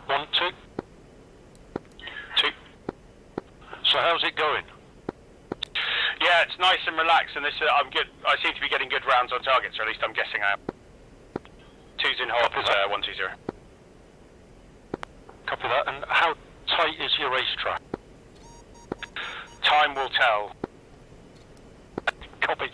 One, two. Two. So how's it going? Yeah, it's nice and relaxed, and this I'm good. I seem to be getting good rounds on targets, or at least I'm guessing I am. Two's in hot, 120. Copy that. And how tight is your racetrack? Time will tell. Copy.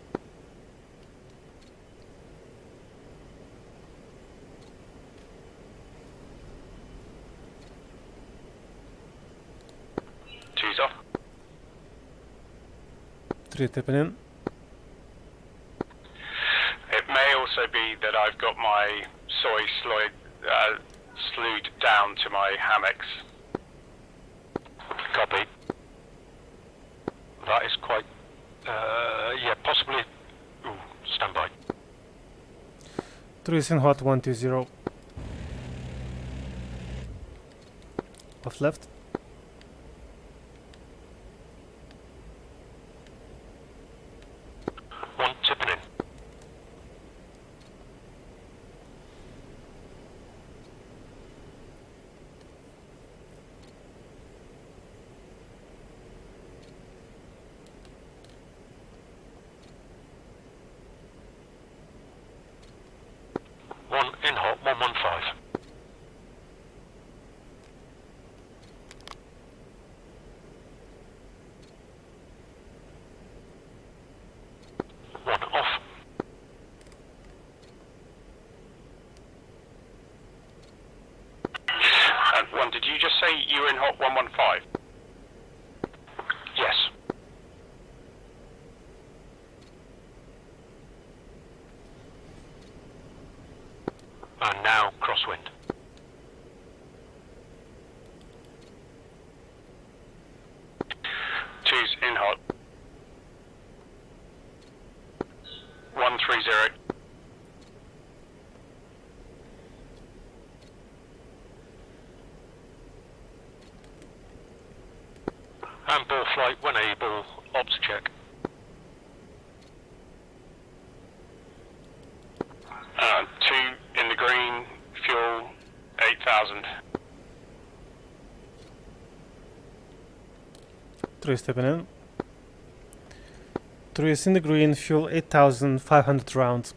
Two's off. 3 tipping in. It may also be that I've got my soy slewed down to my hammocks. Copy. That is quite, yeah, possibly. Ooh, stand by. 3 is in hot, 120. Off left. One tipping in. One in hot, 115. One off. And one, did you just say you were in hot 115? Yes. And now crosswind. Two's in hot. 130. And ball flight when able, ops check. Two in the green, fuel 8,000. 3 stepping in. 3 is in the green, fuel 8,500 rounds.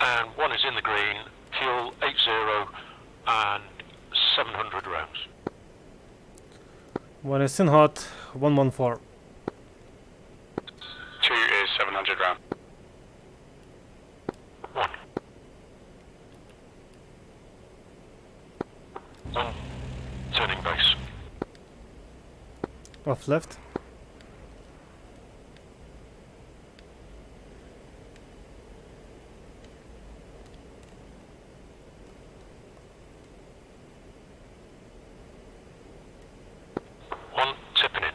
And one is in the green, fuel 80 and 700 rounds. 1 is in hot, 114. 2 is 700 round. One. One. Turning base. Off left. One tipping in.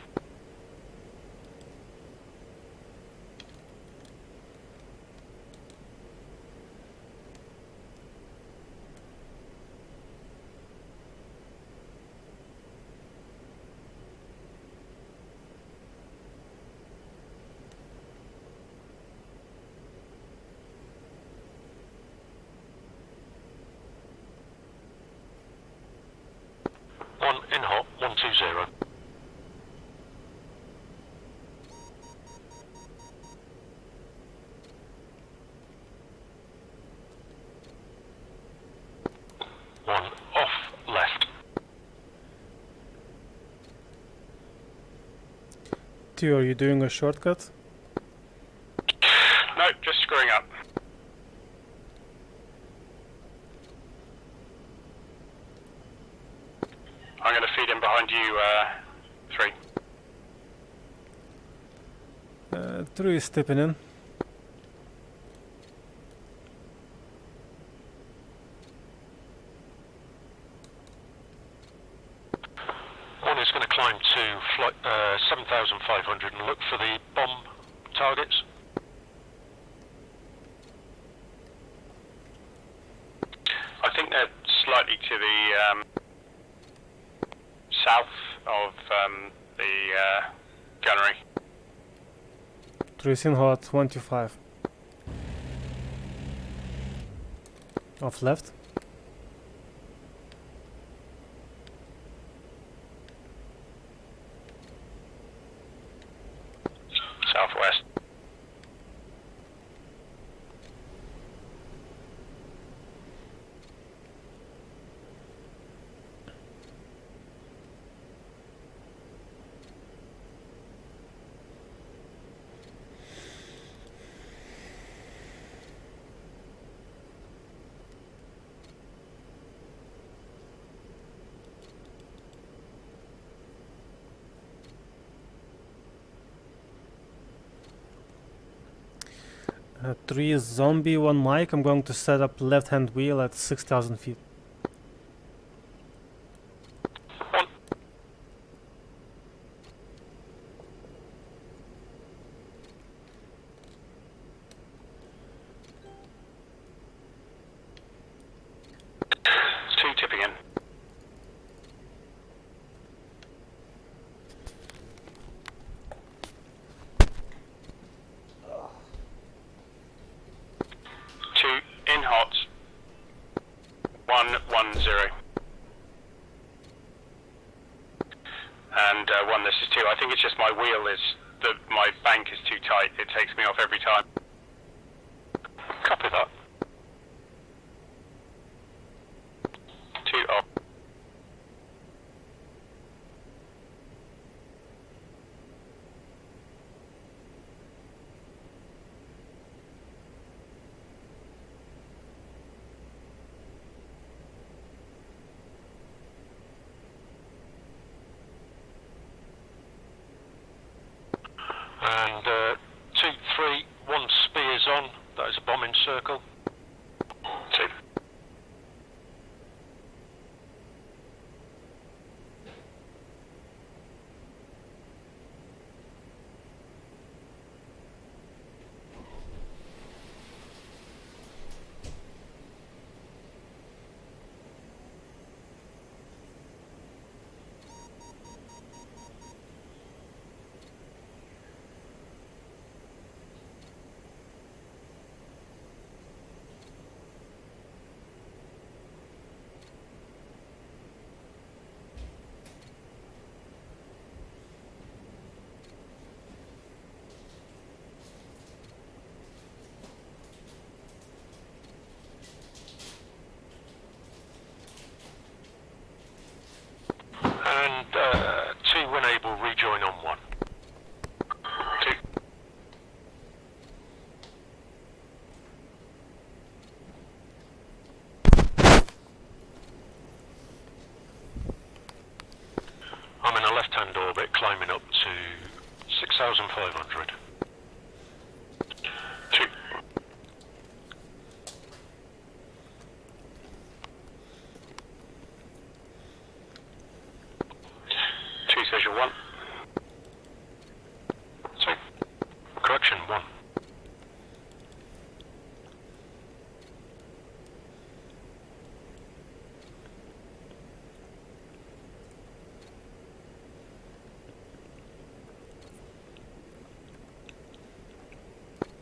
One in hot, 120. One off left. 2, are you doing a shortcut? No, just screwing up. I'm 3. 3 is stepping in. One is going to climb to flight 7,500 and look for the bomb targets. I think they're slightly to the south of the gunnery. 3 is in hot, 125. Off left. Southwest. Three is zombie, 1 mic. I'm going to set up left hand wheel at 6,000 feet. Two tipping in. Two in hot. 110. And 1, this is 2. I think it's just my wheel is, my bank is too tight. It takes me off every time. Copy that. 2 off. And 2, 3, 1 spears on. That is a bombing circle. 2. And 2, when able, rejoin on 1. 2. I'm in a left-hand orbit, climbing up to 6,500. 2. 2 social 1. 2. Correction, 1.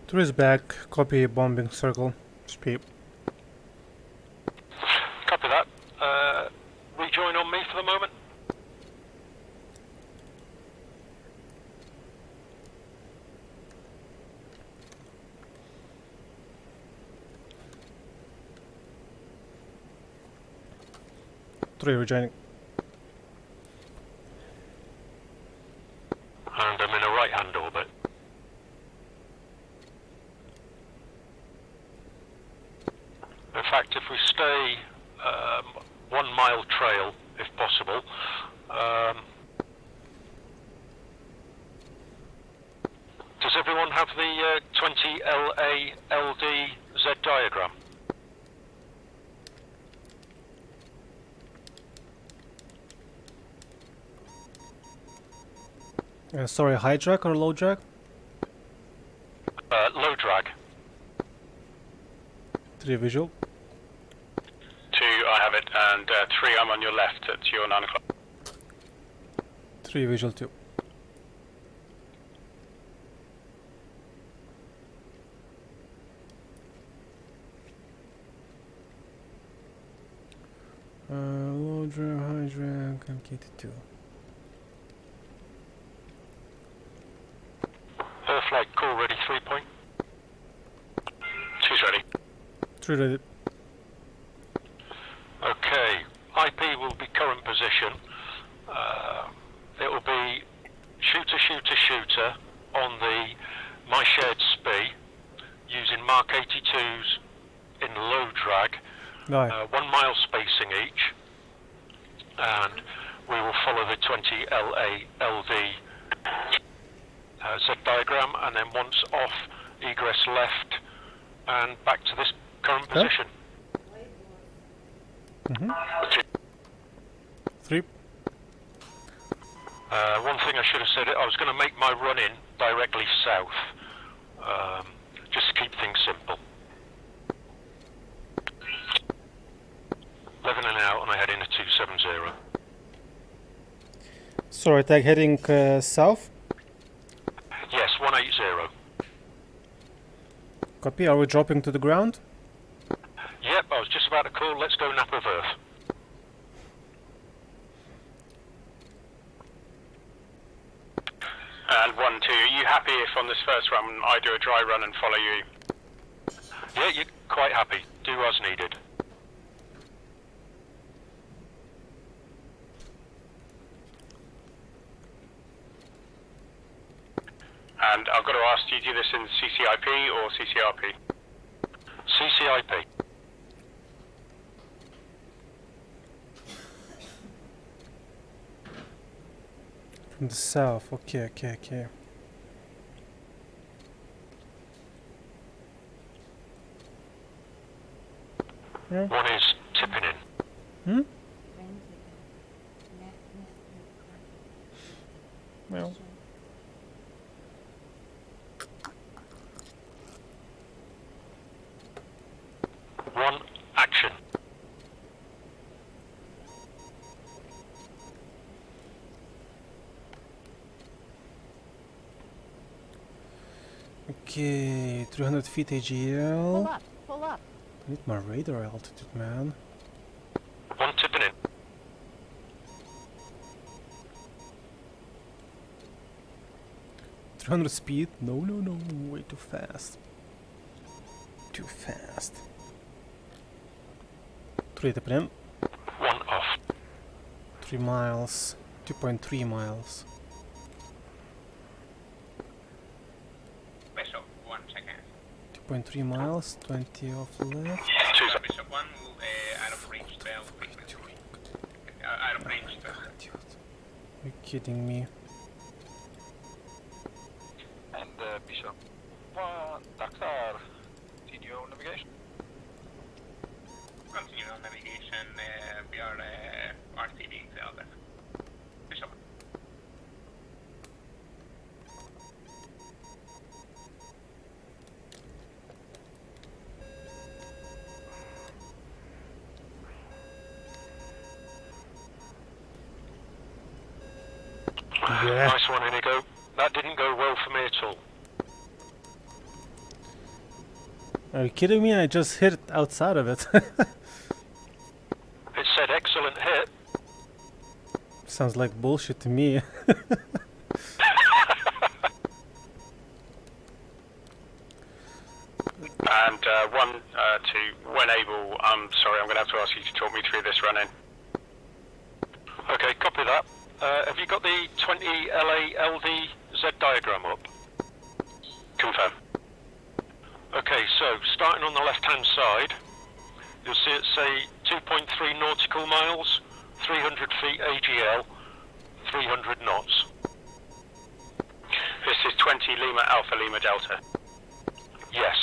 Three is back. Copy bombing circle. Speed. Copy that. Rejoin on me for the moment. Three rejoining. And I'm in a right-hand orbit. In fact, if we stay 1 mile trail, if possible, Does everyone have the 20 LA LD Z diagram? Sorry, high drag or low drag? Low drag. 3 visual. 2, I have it, and 3, I'm on your left at your 9 o'clock. 3 visual 2. Low drag, high drag, MKT2. Flight call ready, 3 point. 2's ready. 3 ready. Okay, IP will be current position. It will be shooter, shooter, shooter on the my shared SPI using Mark 82s in low drag, Aye. 1 mile spacing each, and we will follow the 20 LA LD Z diagram, and then once off, egress left and back to this current position. 3. One thing I should have said, I was going to make my run in directly south, just to keep things simple. 11 and out, and I head into 270. Sorry, tag heading south. Yes, 180. Copy. Are we dropping to the ground? Yep, I was just about to call, let's go nap of Earth. And 1, 2, are you happy if on this first run I do a dry run and follow you? Yeah, you're quite happy. Do as needed. And I've got to ask, do you do this in CCIP or CCRP? CCIP. From the south. Okay. One is tipping in. Well. One, action. Okay, 300 feet AGL. Pull up. I need my radar altitude, man. One tipping in. .300 speed? No, way too fast. Too fast. 3 to in. One off. 3 miles. 2.3 miles. Bishop 1, check out. 2.3 miles, 20 off left. Bishop 1, out of range 12 frequency. Out of range 12. Are you kidding me? And Bishop 1, Dakar, continue navigation. Continue on navigation, we are RTD Zelda. Bishop. Yeah. Nice one, Inigo. That didn't go well for me at all. Are you kidding me? I just hit it outside of it. It said excellent hit. Sounds like bullshit to me. And 1, 2, when able, I'm sorry, I'm going to have to ask you to talk me through this run-in. Okay, copy that. Have you got the 20 LA LD Z diagram up? Confirm. Okay, so starting on the left-hand side, you'll see it say 2.3 nautical miles, 300 feet AGL, 300 knots. This is 20 Lima Alpha Lima Delta. Yes.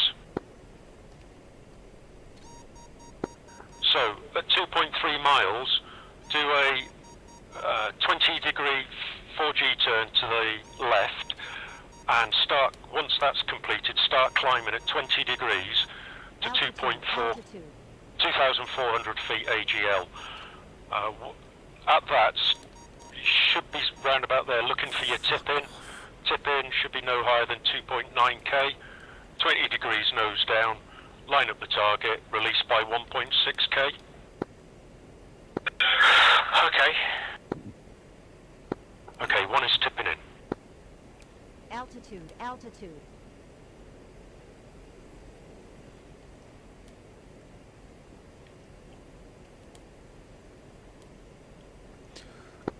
So, at 2.3 miles, do a 20-degree 4G turn to the left, and start, once that's completed, start climbing at 20 degrees to 2,400 feet AGL. At that, you should be round about there looking for your tip-in. Tip-in should be no higher than 2.9k, 20 degrees nose down, line up the target, release by 1.6k. Okay. Okay, one is tipping in. Altitude, altitude.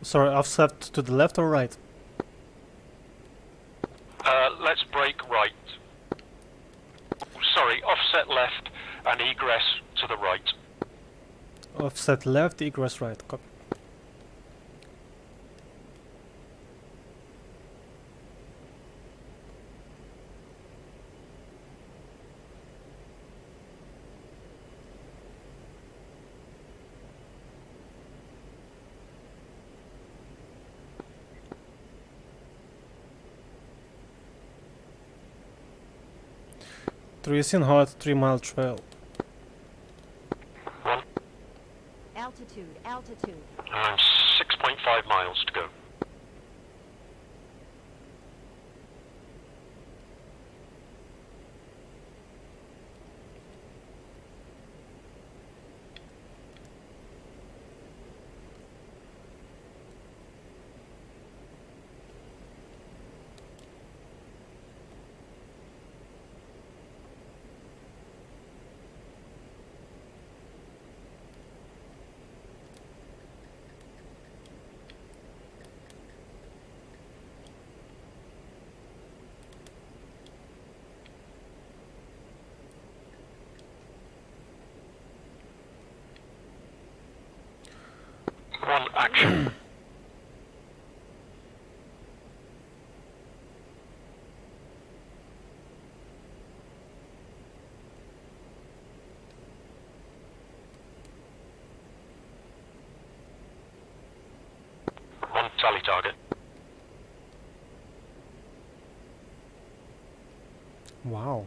Sorry, offset to the left or right? Let's brake right. Sorry, offset left and egress to the right. Offset left, egress right. Copy. Tracing hard 3-mile trail. One, Altitude, altitude. and 6.5 miles to go. One, action. One, tally target. Wow.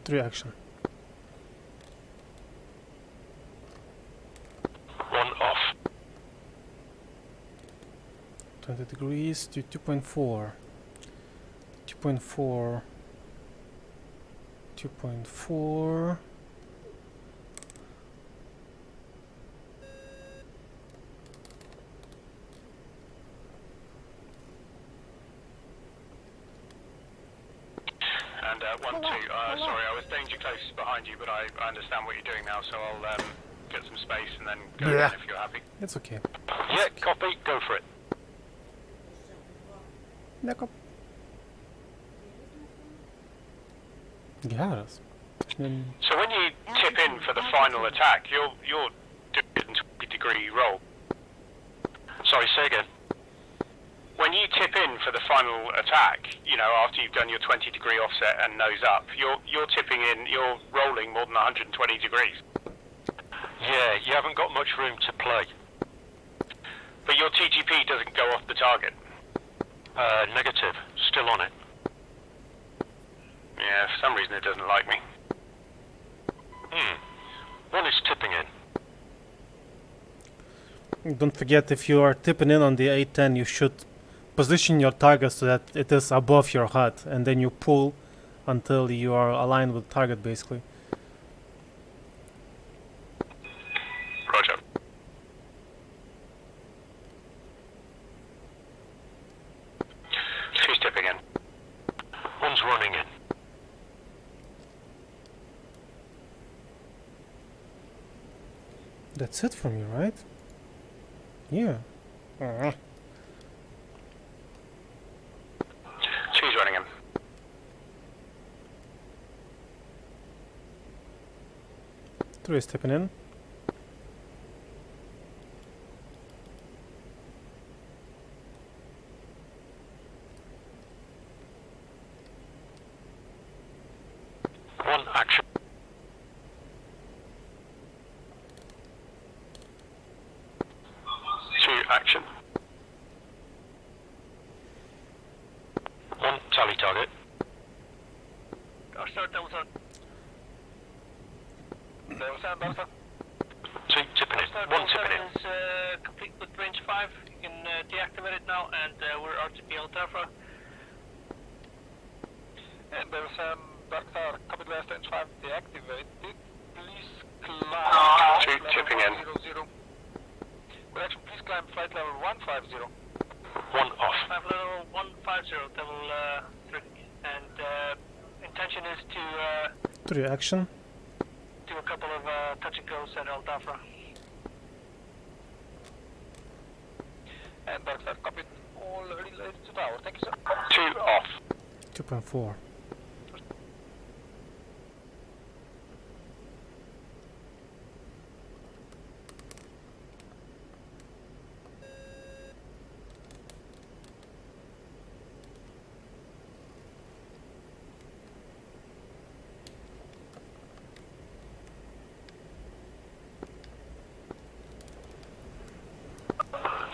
Three action. One, off. 20 degrees to 2.4. 2.4. 2.4. And 1-2, sorry, I was danger close behind you, but I understand what you're doing now, so I'll get some space and then go Yeah. in if you're happy. It's okay. Yeah, copy, go for it. Jakob. Yes. So when you tip in for the final attack, you're doing a 20-degree roll. Sorry, say again. When you tip in for the final attack, you know, after you've done your 20-degree offset and nose up, you're tipping in, you're rolling more than 120 degrees. Yeah, you haven't got much room to play. But your TGP doesn't go off the target. Negative, still on it. Yeah, for some reason it doesn't like me. One is tipping in. Don't forget, if you are tipping in on the A-10, you should position your target so that it is above your HUD, and then you pull until you are aligned with the target, basically. Roger. Who's tipping in? One's running in. That's it from you, right? Yeah. Who's running in? 3 stepping in. One action. Two, action. One tally target. Start Devil 7. Devil 7, Delta. Two tipping in. One tipping in. is complete with range 5. You can deactivate it now, and we're RTP Alpha. And Devil 7, Delta, copy last range 5, deactivated. Please climb. Two, tipping in. 0, 0. Good action, please climb flight level 150. One off. Flight level 150, Devil 3. And intention is to 3 action. do a couple of touch and goes at Aldafra. And that's that. Copied. All related to tower. Thank you, sir. Two, off. 2.4.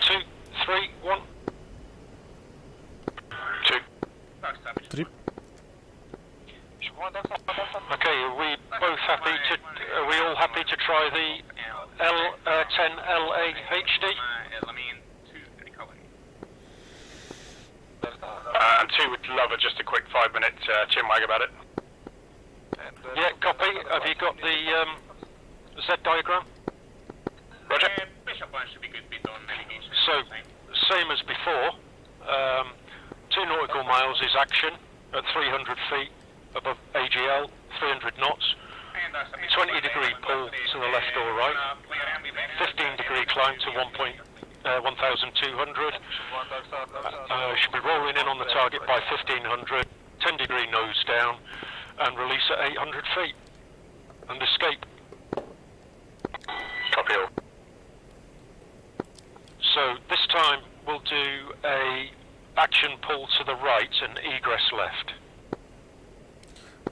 Two, three, one. Two. First up. 3. Okay, are we both happy to? Are we all happy to try the L10LA HD? Let me in to recover. And two would love just a quick 5-minute chinwag about it. Yeah, copy. Have you got the Z diagram? Roger. Bishop 1 should be good bit on navigation. So, same as before. 2 nautical miles is action at 300 feet above AGL, 300 knots. 20 degree pull to the left or right. 15 degree climb to 1,200. Should be rolling in on the target by 1,500. 10 degree nose down and release at 800 feet. And escape. Copy all. So this time we'll do a action pull to the right and egress left.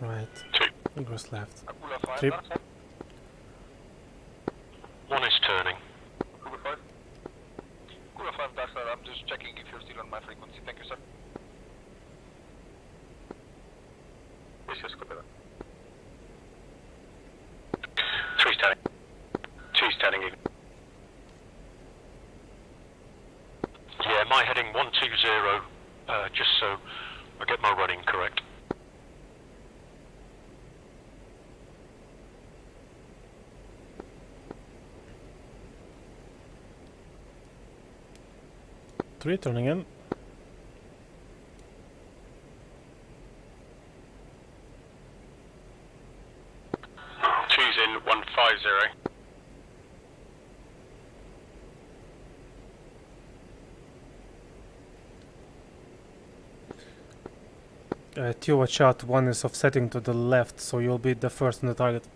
Right. Two. Ingress left. 3. 3. One is turning. Google 5. Google 5, Dark Star. I'm just checking if you're still on my frequency. Thank you, sir. Yes, copy that. Three standing. Two standing in. Yeah, my heading 120, just so I get my running correct. Three turning in. Two's in 150. Two, watch out. 1 is offsetting to the left, so you'll be the first on the target.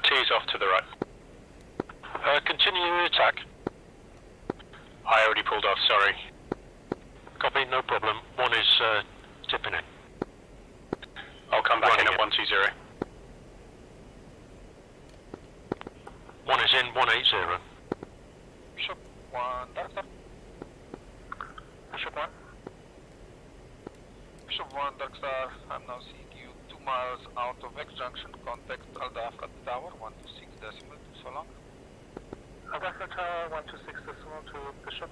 Two's off to the right. Continue your attack. I already pulled off, sorry. Copy, no problem. One is tipping in. I'll come back in Running at 120. One is in 180. Bishop 1, Dark Star. Bishop 1. Bishop 1, Dark Star. I'm now seeing you 2 miles out of X junction. Contact Aldafra Tower 126 decimal. So long. Aldafra Tower 126 decimal to Bishop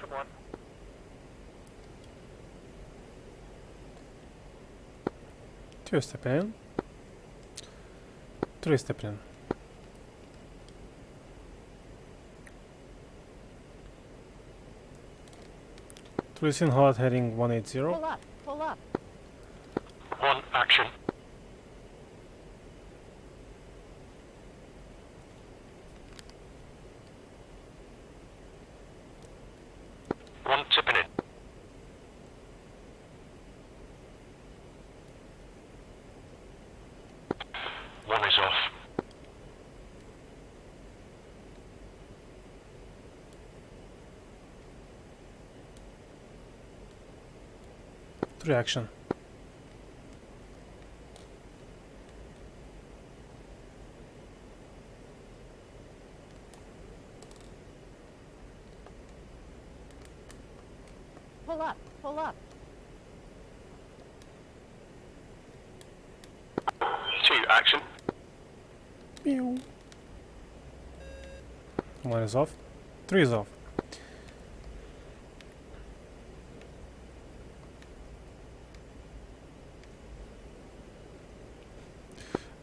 1. Two stepping in. 3 stepping in. Three in hard heading 180. Pull up. Pull up. One action. One tipping in. 1 is off. Three action. Pull up, pull up. 2 action. Meow. 1 is off. 3 is off.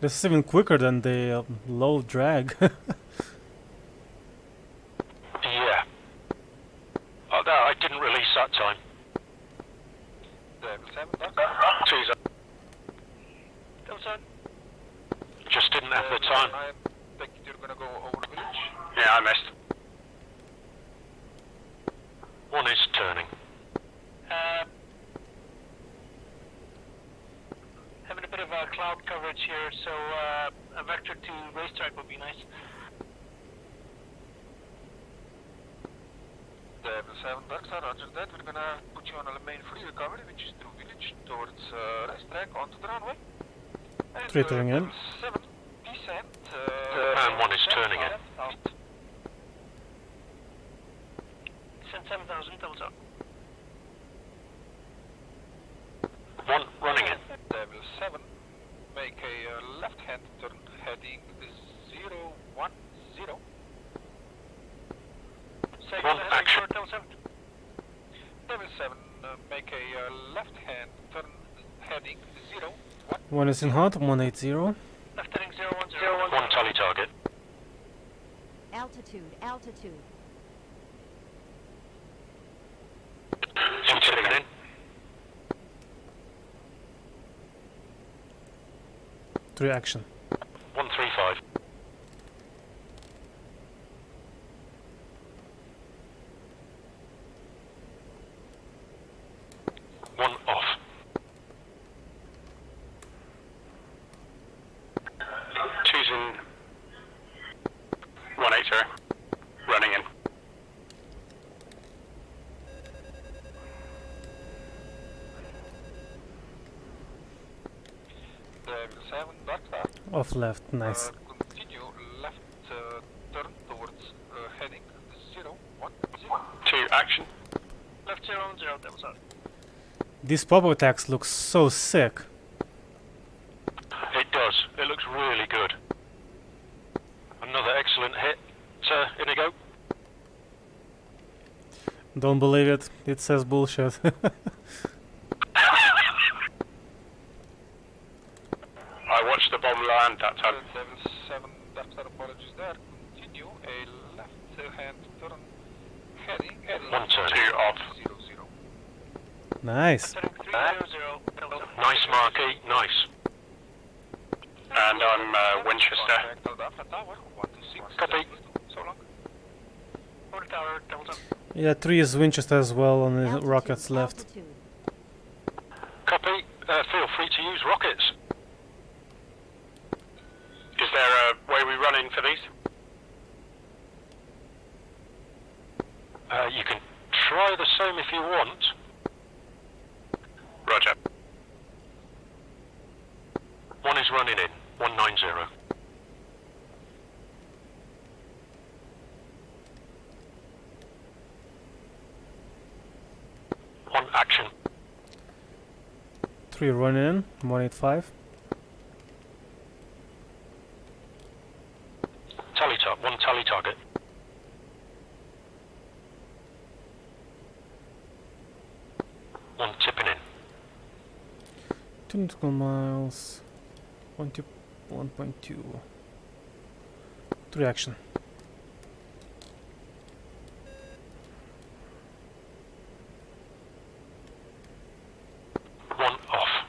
This is even quicker than the low drag. Yeah. Oh, no, I didn't release that time. Devil 7, duck. 2's up. Devil 7. Just didn't have the time. I think you're gonna go over the village. Yeah, I missed. 1 is turning. Having a bit of cloud coverage here, so a vector to racetrack would be nice. Devil 7, ducks are roger that. We're gonna put you on a main free recovery, which is through village towards racetrack onto the runway. And, 3 turning in. Devil 7, descent. And 1 is turning in. Out. Send 7,000, doubles up. 1 running in. Devil 7, make a left-hand turn heading 010. Second One heading action. for Devil 7. Devil 7, make a left-hand turn heading 01. 1 is in hot. 180. Left heading 010. 1 tally target. Altitude, altitude. 1 tipping in. 3 action. 135. 1 off. 2's in. 180. Running in. Devil 7, dark star. Off left. Nice. Continue left turn towards heading 010. 2 action. Left 010, doubles up. This pop attacks looks so sick. It does. It looks really good. Another excellent hit. Inigo. Don't believe it. It says bullshit. I watched the bomb land that time. Devil 7, dark star, apologies there. Continue a left-hand turn heading 1 turning. 2 off. 00. Nice. Heading 300, doubles up. Nice, Marky. Nice. And I'm Winchester. Contact Alpha Tower 126. Copy. So long. Over tower, doubles up. Yeah, 3 is Winchester as well on the Altitude, rockets left. altitude. Copy. Feel free to use rockets. Is there a way we run in for these? You can try the same if you want. Roger. 1 is running in. 190. 1 action. 3 running in. 185. One tally target. 1 tipping in. 2 nautical miles. 1.2. 3 action. 1 off.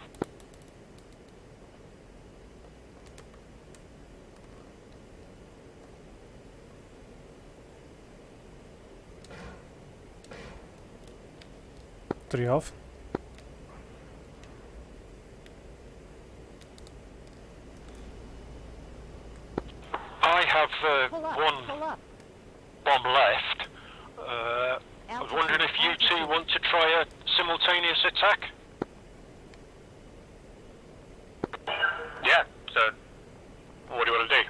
3 off. I have Pull up. one Pull up. bomb left. I was wondering if you two want to try a simultaneous attack? Yeah, so what do you want to do?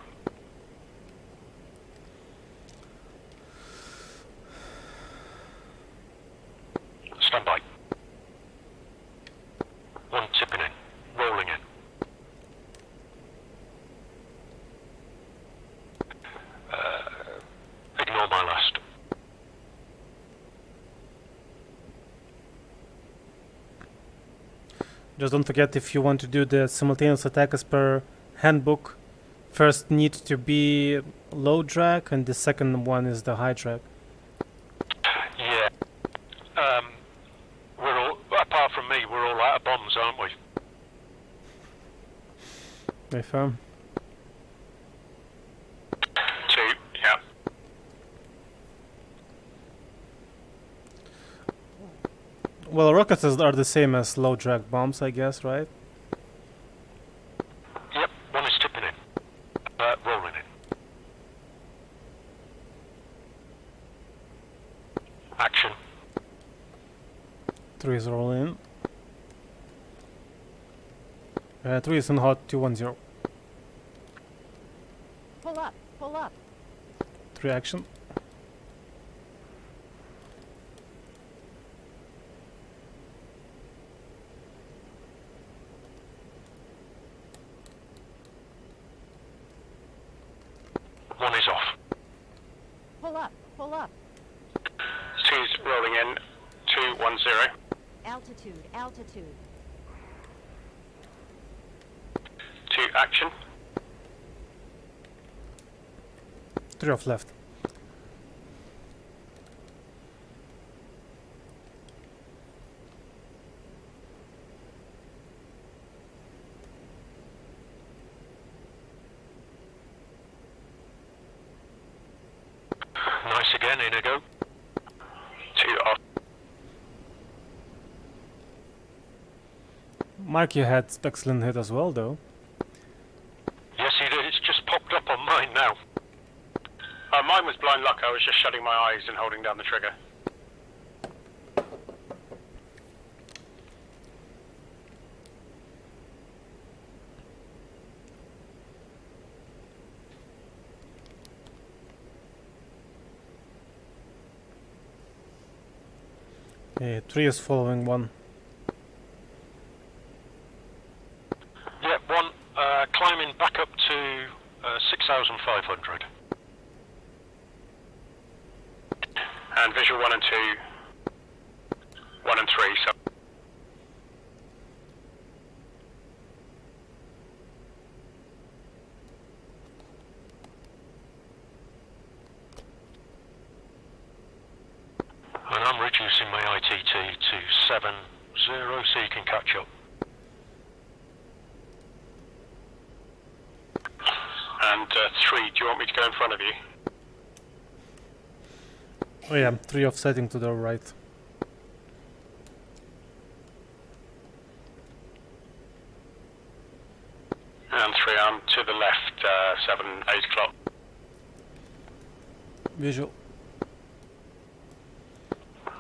Stand by. One tipping in, rolling in. Ignore my last. Just don't forget, if you want to do the simultaneous attack as per handbook, first need to be low drag and the second one is the high drag. Yeah. We're all, apart from me, we're all out of bombs, aren't we? Very firm. 2, yeah. Well, rockets are the same as low drag bombs, I guess, right? Yep, one is tipping in. Rolling in. Action. 3 is rolling in. 3 is in hot, 210. Pull up. Pull up. 3 action. One is off. Pull up. Pull up. 2's rolling in. 210. Altitude. Altitude. 2 action. 3 off left. Nice again, in a go. 2 off. Mark, you had excellent hit as well, though. Yes, he did. It's just popped up on mine now. Mine was blind luck. I was just shutting my eyes and holding down the trigger. Okay, 3 is following 1. Yep, one climbing back up to 6,500. And visual 1 and 2. 1 and 3, so. And I'm reducing my ITT to 7-0 so you can catch up. And 3, do you want me to go in front of you? Oh yeah, 3 offsetting to the right. And 3, I'm to the left, 7, 8 o'clock. Visual.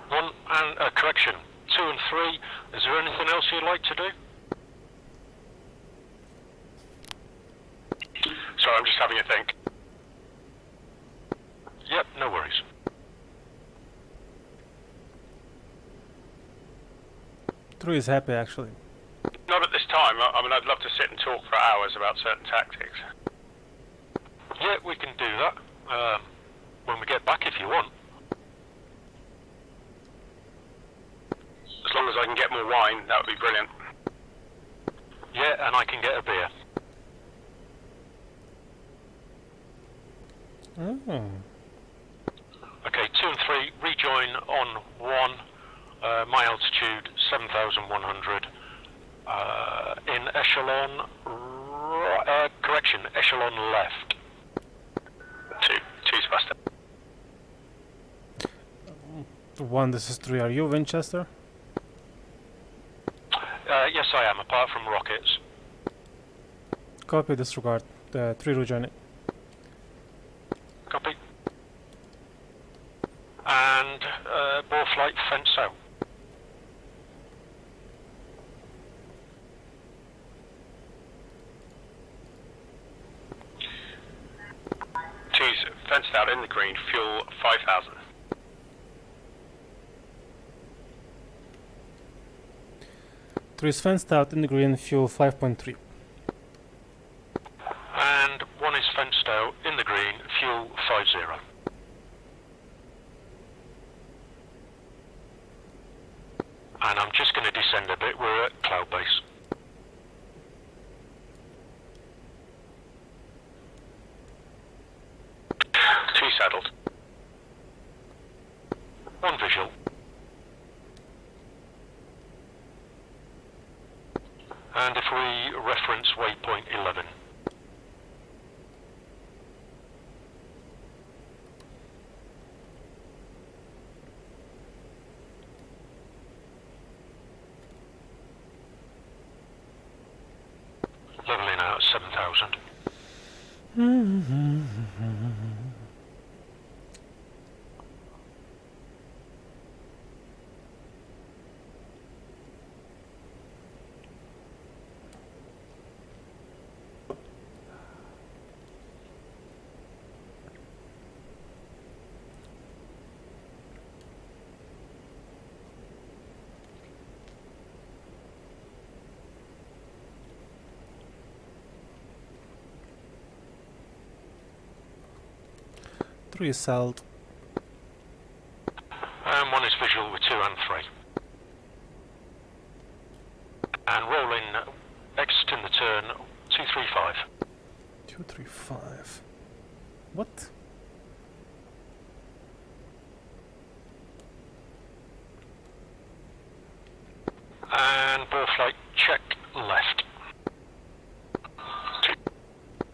1 and correction. 2 and 3. Is there anything else you'd like to do? Sorry, I'm just having a think. Yep, no worries. Three is happy, actually. Not at this time. I mean, I'd love to sit and talk for hours about certain tactics. Yeah, we can do that. When we get back if you want. As long as I can get more wine, that would be brilliant. Yeah, and I can get a beer. Oh. Okay, 2 and 3, rejoin on 1. My altitude, 7,100. In echelon, correction, echelon left. 2's faster. 1, this is 3. Are you Winchester? Yes, I am, apart from rockets. Copy, disregard. 3 rejoining. Copy. And ball flight fence out. Two's fenced out in the green, fuel 5,000. Three is fenced out in the green, fuel 5.3. And 1 is fenced out in the green, fuel 50. And I'm just going to descend a bit, we're at cloud base. Two saddled. 1 visual. And if we reference waypoint 11. Leveling out at 7,000. Three is sailed. And 1 is visual with 2 and 3. And rolling, exiting the turn, 235. 235. What? And ball flight check left.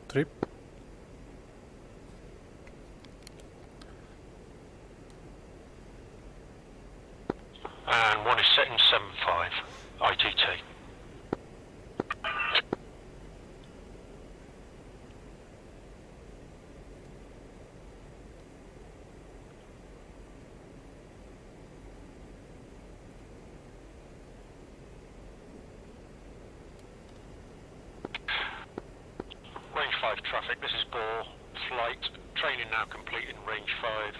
Three. And 1 is setting 75, ITT. Range 5 traffic, this is ball flight, training now complete in range 5,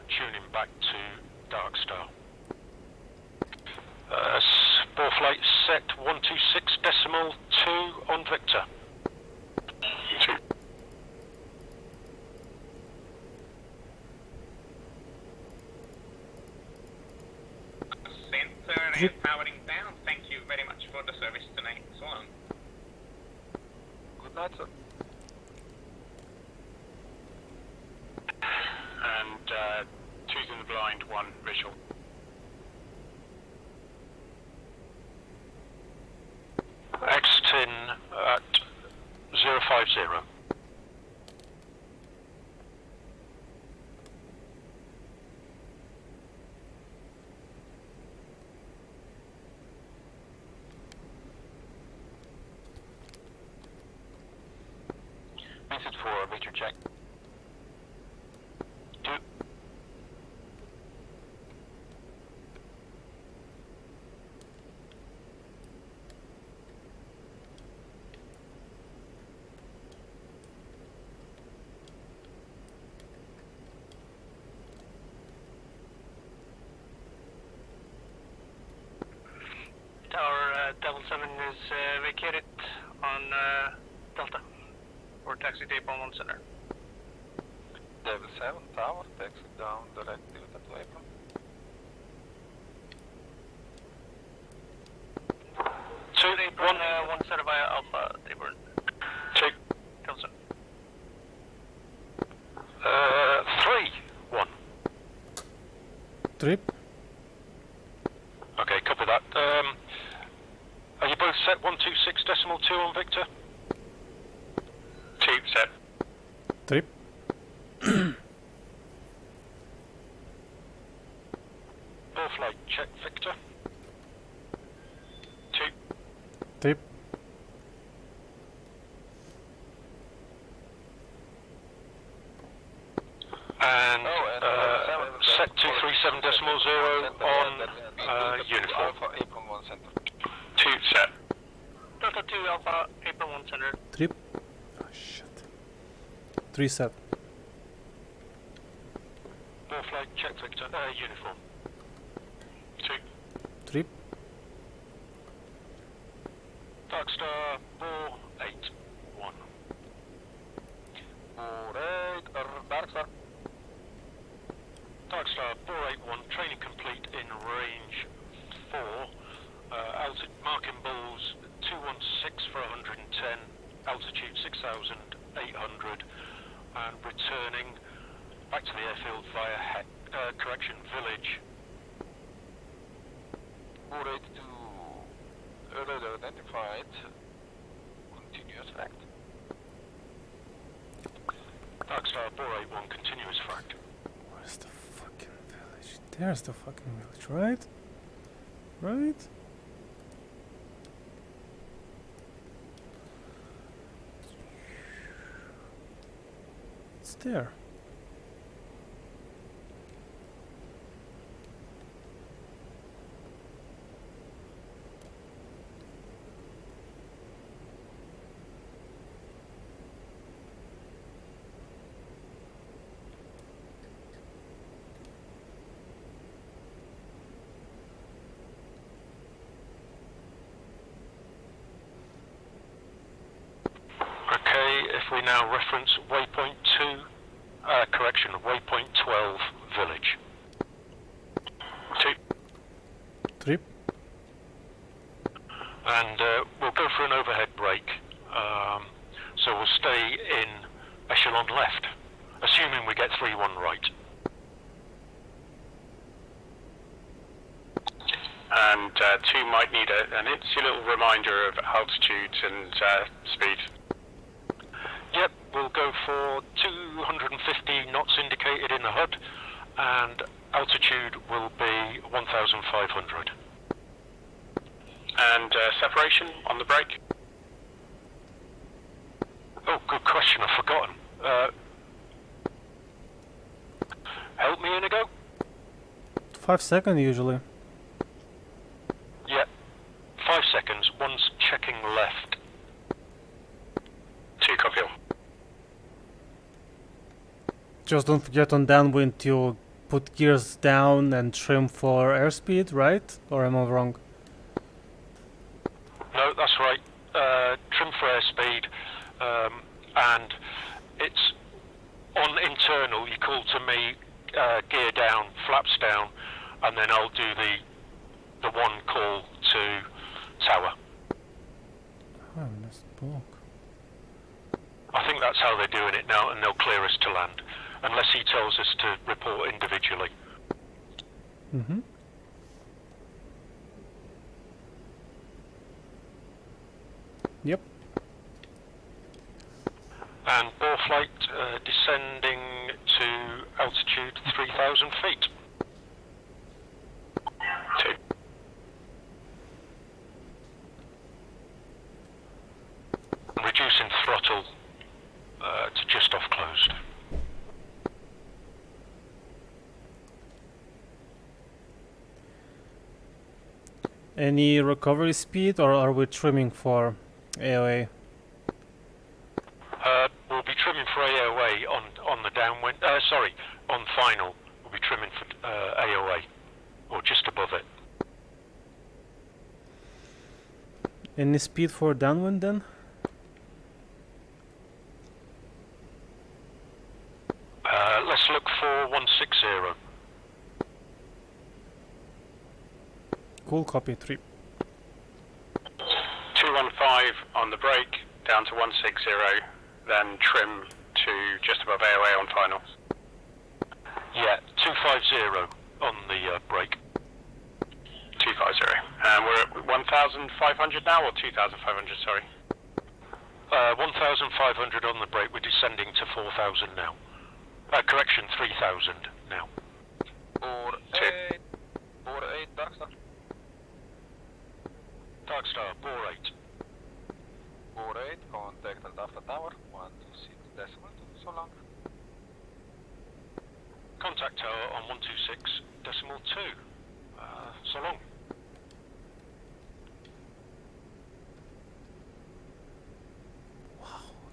tuning back to Dark Star. Ball flight set 126.2 on Victor. Center is powering down. Thank you very much for the service tonight. So long. Good night, sir. And two's in the blind, 1 visual. Exiting at 050. Message 4, meter check. 2. Tower Devil 7 is vacated on Delta. Or taxi tape on 1 center. Devil 7 tower, taxi down directly with that weapon. Two, Apron, 1 center via Alpha, Apron. 2, Tilson. 3, 1. Three. Okay, copy that. Are you both set 126.2 on Victor? 2 set. Three. Ball flight check Victor. 2. Three. And set 237.0 on uniform. Alpha 8.1 center. 2 set. Delta 2 Alpha 8.1 center. Trip. Oh shit. 3 set. Ball flight, check Victor, uniform. 2. Trip. Darkstar, ball 8-1. Alright, Darkstar. Darkstar, ball 8-1, training complete in range 4. Altitude marking balls 216 for 110, altitude 6,800, and returning back to the airfield via village. Alright, to radar identified. Continuous fact. Darkstar, ball 8-1, continuous fact. Where's the fucking village? There's the fucking village, right? Right? It's there. If we now reference waypoint 2, waypoint 12, village. 2. Trip. And we'll go for an overhead break. So we'll stay in echelon left, assuming we get 3-1 right. And 2 might need an instant little reminder of altitude and speed. Yep, we'll go for 250 knots indicated in the HUD, and altitude will be 1,500. And separation on the brake? Oh, good question, I've forgotten. Help me, Inigo? 5 seconds usually. Yep, 5 seconds, one's checking left. 2 copy all. Just don't forget on downwind to put gears down and trim for airspeed, right? Or am I wrong? No, that's right. Trim for airspeed, and it's on internal. You call to me, gear down, flaps down, and then I'll do the one call to tower. Oh, I missed bulk. I think that's how they're doing it now, and they'll clear us to land, unless he tells us to report individually. Mm-hmm. Yep. And bore flight descending to altitude 3,000 feet. 2. Reducing throttle to just off closed. Any recovery speed, or are we trimming for AOA? We'll be trimming for AOA on the downwind. On final. We'll be trimming for AOA, or just above it. Any speed for downwind then? Let's look for 160. Cool, copy, 3. 215 on the brake, down to 160, then trim to just above AOA on final. Yeah, 250 on the brake. 250. And we're at 1,500 now, or 2,500, sorry? 1,500 on the brake, we're descending to 4,000 now. Correction, 3,000 now. 4-8. 4-8, Darkstar. Darkstar, bore 8. 4-8, contact at Alpha Tower. 126 decimal, so long. attack tower on 126.2. So long.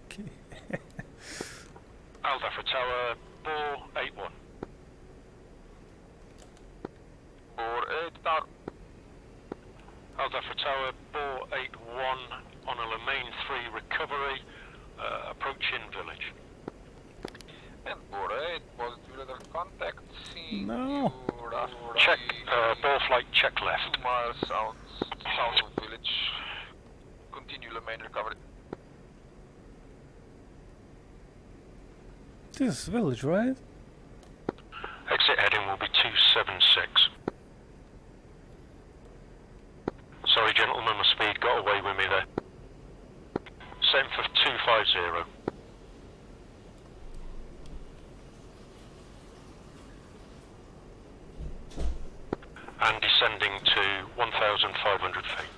Okay. Alpha for tower, bore 81. Bore 8 tower. Alpha for tower, bore 81 on a Lemaine 3 recovery, approaching village. And Bore 8, positive radar contact, seeing No. you roughly Check, bore flight check 2 left. miles south of village. Continue Lemaine recovery. This is village, right? Exit heading will be 276. Sorry gentlemen, my speed got away with me there. Same for 250. And descending to 1,500 feet.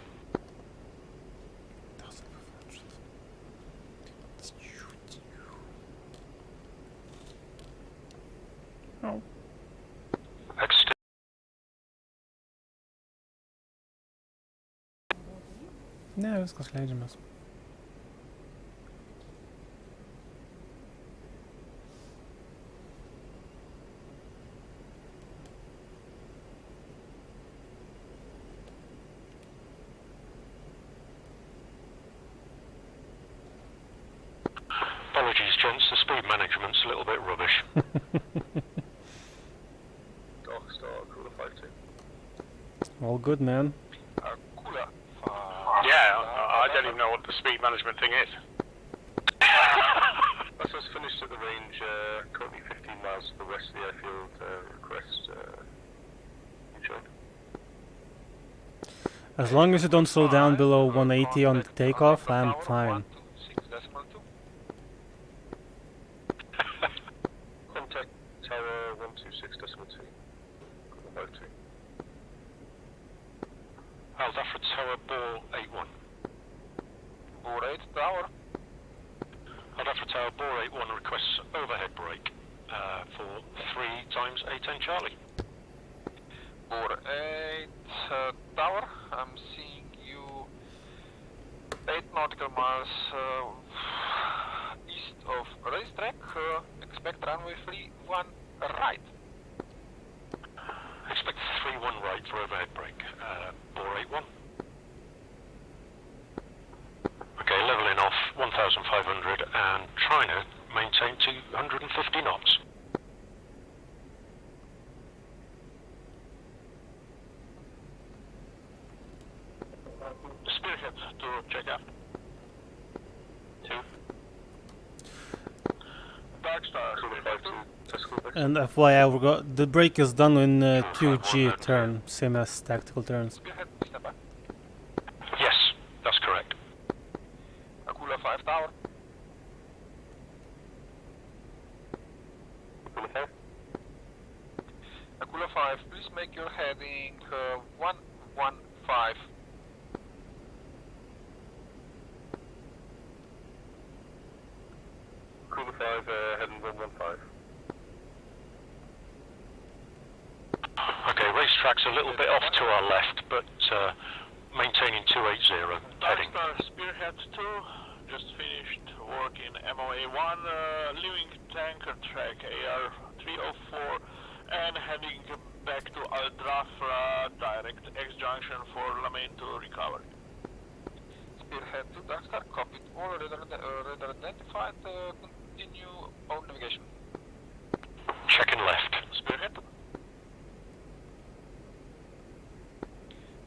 Oh. Exit. Ne, viskas leidžiamės. Apologies gents, the speed management's a little bit rubbish. All good, man. Kula. Yeah, I don't even know what the speed management thing is. That's us finished at the range, currently 15 miles to the west of the airfield, request, join. As long as you don't slow down below 180 on takeoff, I'm fine. 126.2. Contact tower 126.2. Alpha for tower, bore 81. Bore 8 tower. Alpha tower, bore 81 requests overhead brake for 3 times A-10 Charlie. Bore 8 tower. I'm seeing you 8 nautical miles east of racetrack. Expect runway 31 right. Expect 3-1 right for overhead brake. Bore 81. Okay, leveling off 1,500 and trying to maintain 250 knots. Spearhead to check out. 2. Dark Star. And FYI, we got the brake is done in 2G turn, same as tactical turns. Spearhead, step back. Yes, that's correct. Akula 5 tower. Akula 5, please make your heading 115. Cooler 5, heading 115. Okay, racetrack's a little bit off to our left, but maintaining 280 Dark heading. Star Spearhead 2. Just finished work in MOA 1, leaving tanker track AR 304 and heading back to Al Drafra, direct X junction for Lamaine to recover. Spearhead 2, Dark Star, copied. All radar identified. Continue on navigation. Checking left. Spearhead.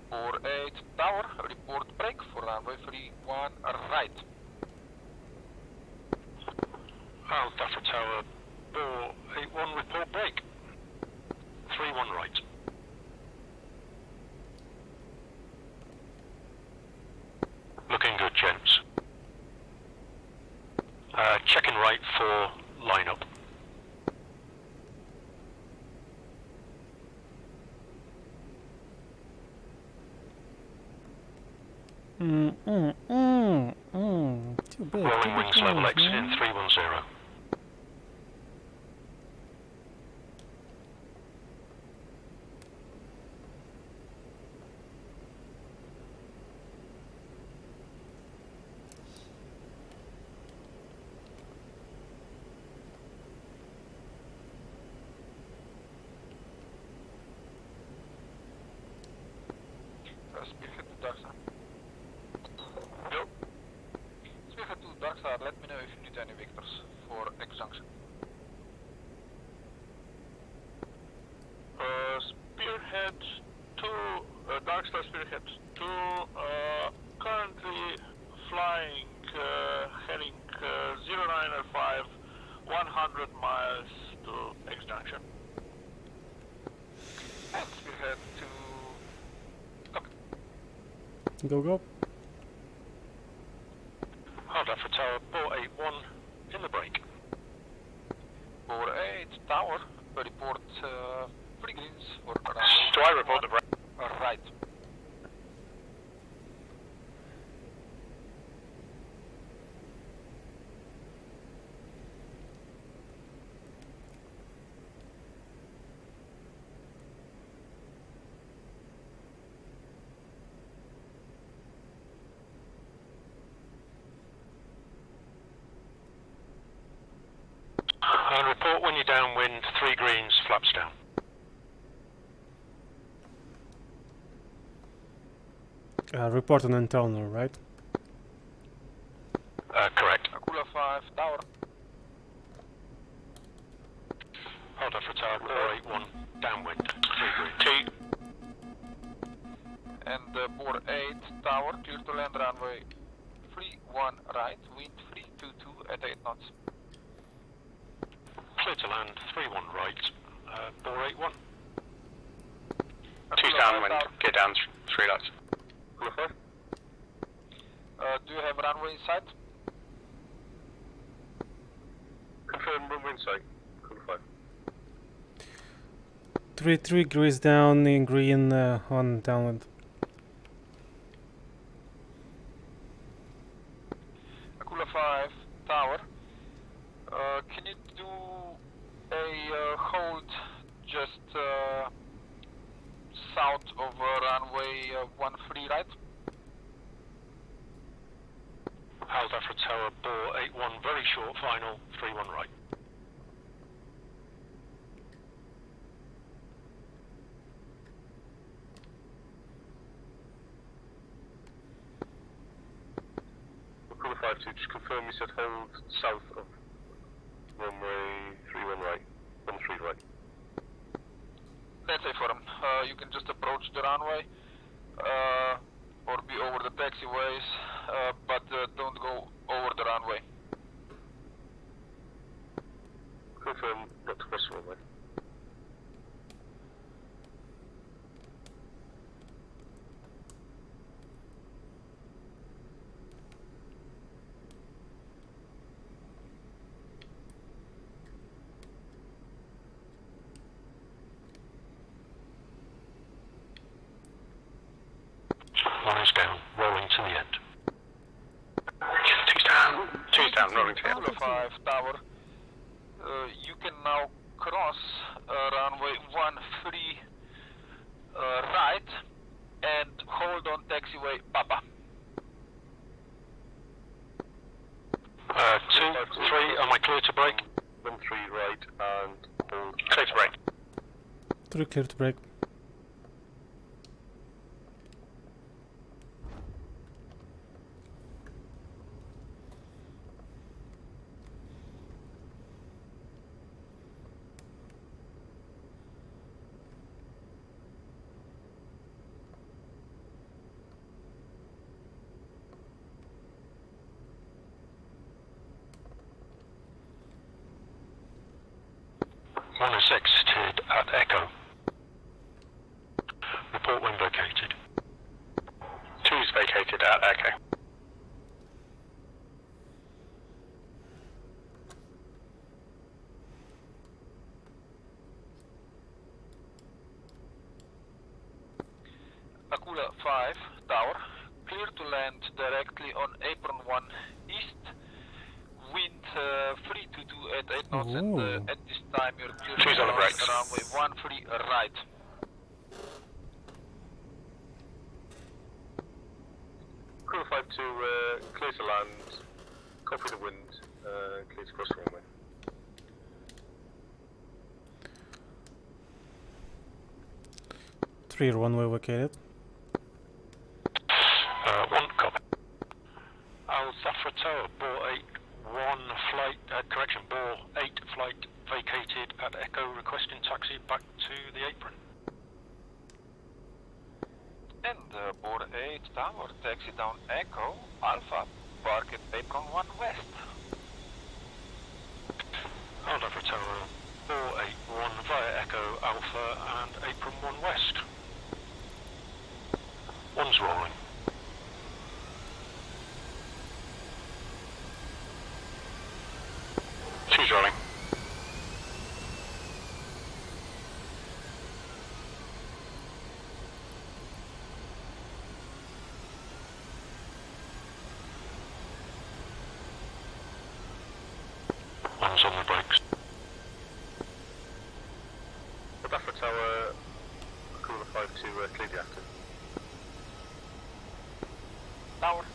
Bore 8 tower, report break for runway 31 right. Alpha for tower, bore 81 report break. 3-1 right. Looking good, gents. Checking right for lineup. Too big. Rolling wings level close, exit in man. 310. let me know if you need any Victors for X junction. Spearhead 2, Darkstar Spearhead 2, currently flying, heading 0905, 100 miles to X junction. And Spearhead to... Go, go. Hard left for tower, bore 81 in the break. Bore 8, tower, report 3 greens for runway. Do I report the break? Right. And report when you're downwind, 3 greens, flaps down. Report on internal, right? Correct. Akula 5, tower. Hard left for tower, bore 81, downwind, 3 greens. 2. And bore 8, tower, clear to land runway 31 right, wind 322 at 8 knots. Clear to land, 31 right, bore 81. 2's downwind, get down 3 lights. Do you have runway in sight? Confirm runway in sight. Cool 5. 3 degrees down in green on downwind. Akula 5, tower. Can you do a hold just south of runway 13 right? Hard left for tower, bore 81, very short final, 31 right. Cool 5 2, just confirm you said hold south of runway 31 right, 13 right. That's a forum. You can just approach the runway or be over the taxiways, but don't go over the runway. Confirm not to cross the runway. One is down, rolling to the end. 2's down, rolling to the end. Akula 5, tower. You can now cross runway 13 right and hold on taxiway Papa. 2, 3, am I clear to break? 13 right and hold. Clear to break. 3 clear to break. One is exited at Echo. Report when vacated. 2's vacated at Echo. Akula 5, tower. Clear to land directly on apron 1 east. Wind 322 at 8 knots, and Ooh. at this time you're clear She's to on the land brakes. runway 13 right. Cool 5 2, clear to land, copy the wind, clear to cross the runway. Three runway vacated. 1 copy. Al Zafra Tower, bore 8, 8 flight vacated at Echo, requesting taxi back to the apron. And board 8 Tower, taxi down Echo, Alpha, park at apron 1 west. Hold up for Tower 481 via Echo, Alpha and apron 1 west. One's rolling. Two's rolling. One's on the brakes. Alpha Tower, Cooler 5 to clear the active. Tower.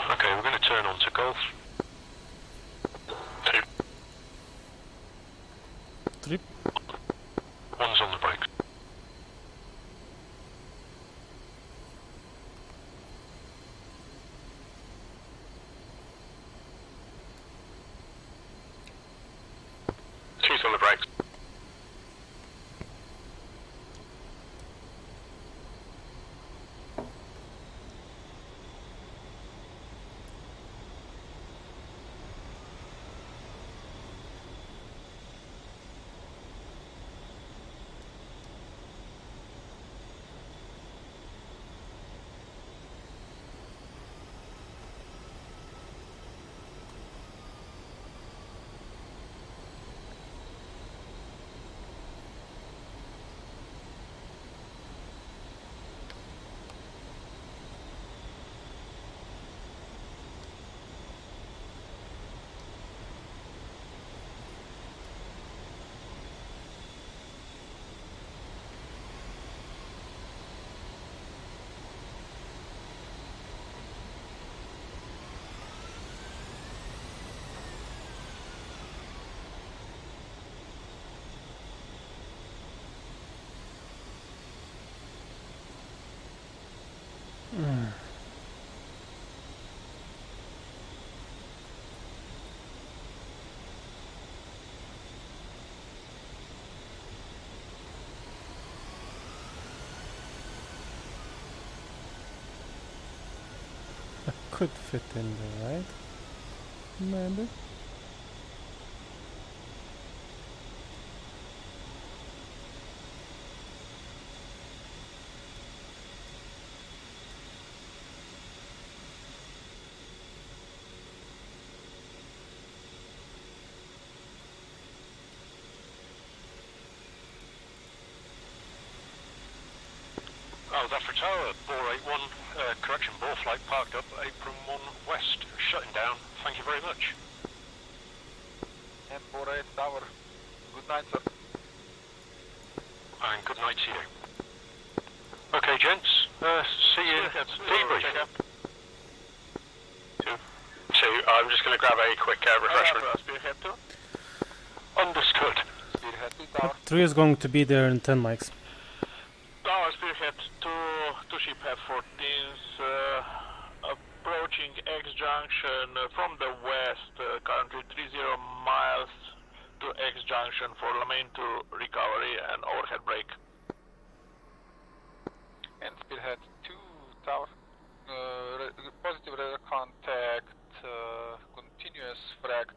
Okay, we're going to turn on to Golf. 2. Trip. One's on the brakes. Two's on the brakes. Could fit in there, right? Maybe. Oh, that for Tower 481, correction, ball flight parked up, apron 1 west, shutting down. Thank you very much. And board 8 Tower. Good night, sir. And good night to you. Okay, gents, see you in debrief. 2. I'm just going to grab a quick refreshment. Spearhead 2. Understood. Spearhead 2 Tower. 3 is going to be there in 10 mics. Tower Spearhead 2 ship have 14s approaching X junction from the west, currently 30 miles to X junction for Lamaine to recovery.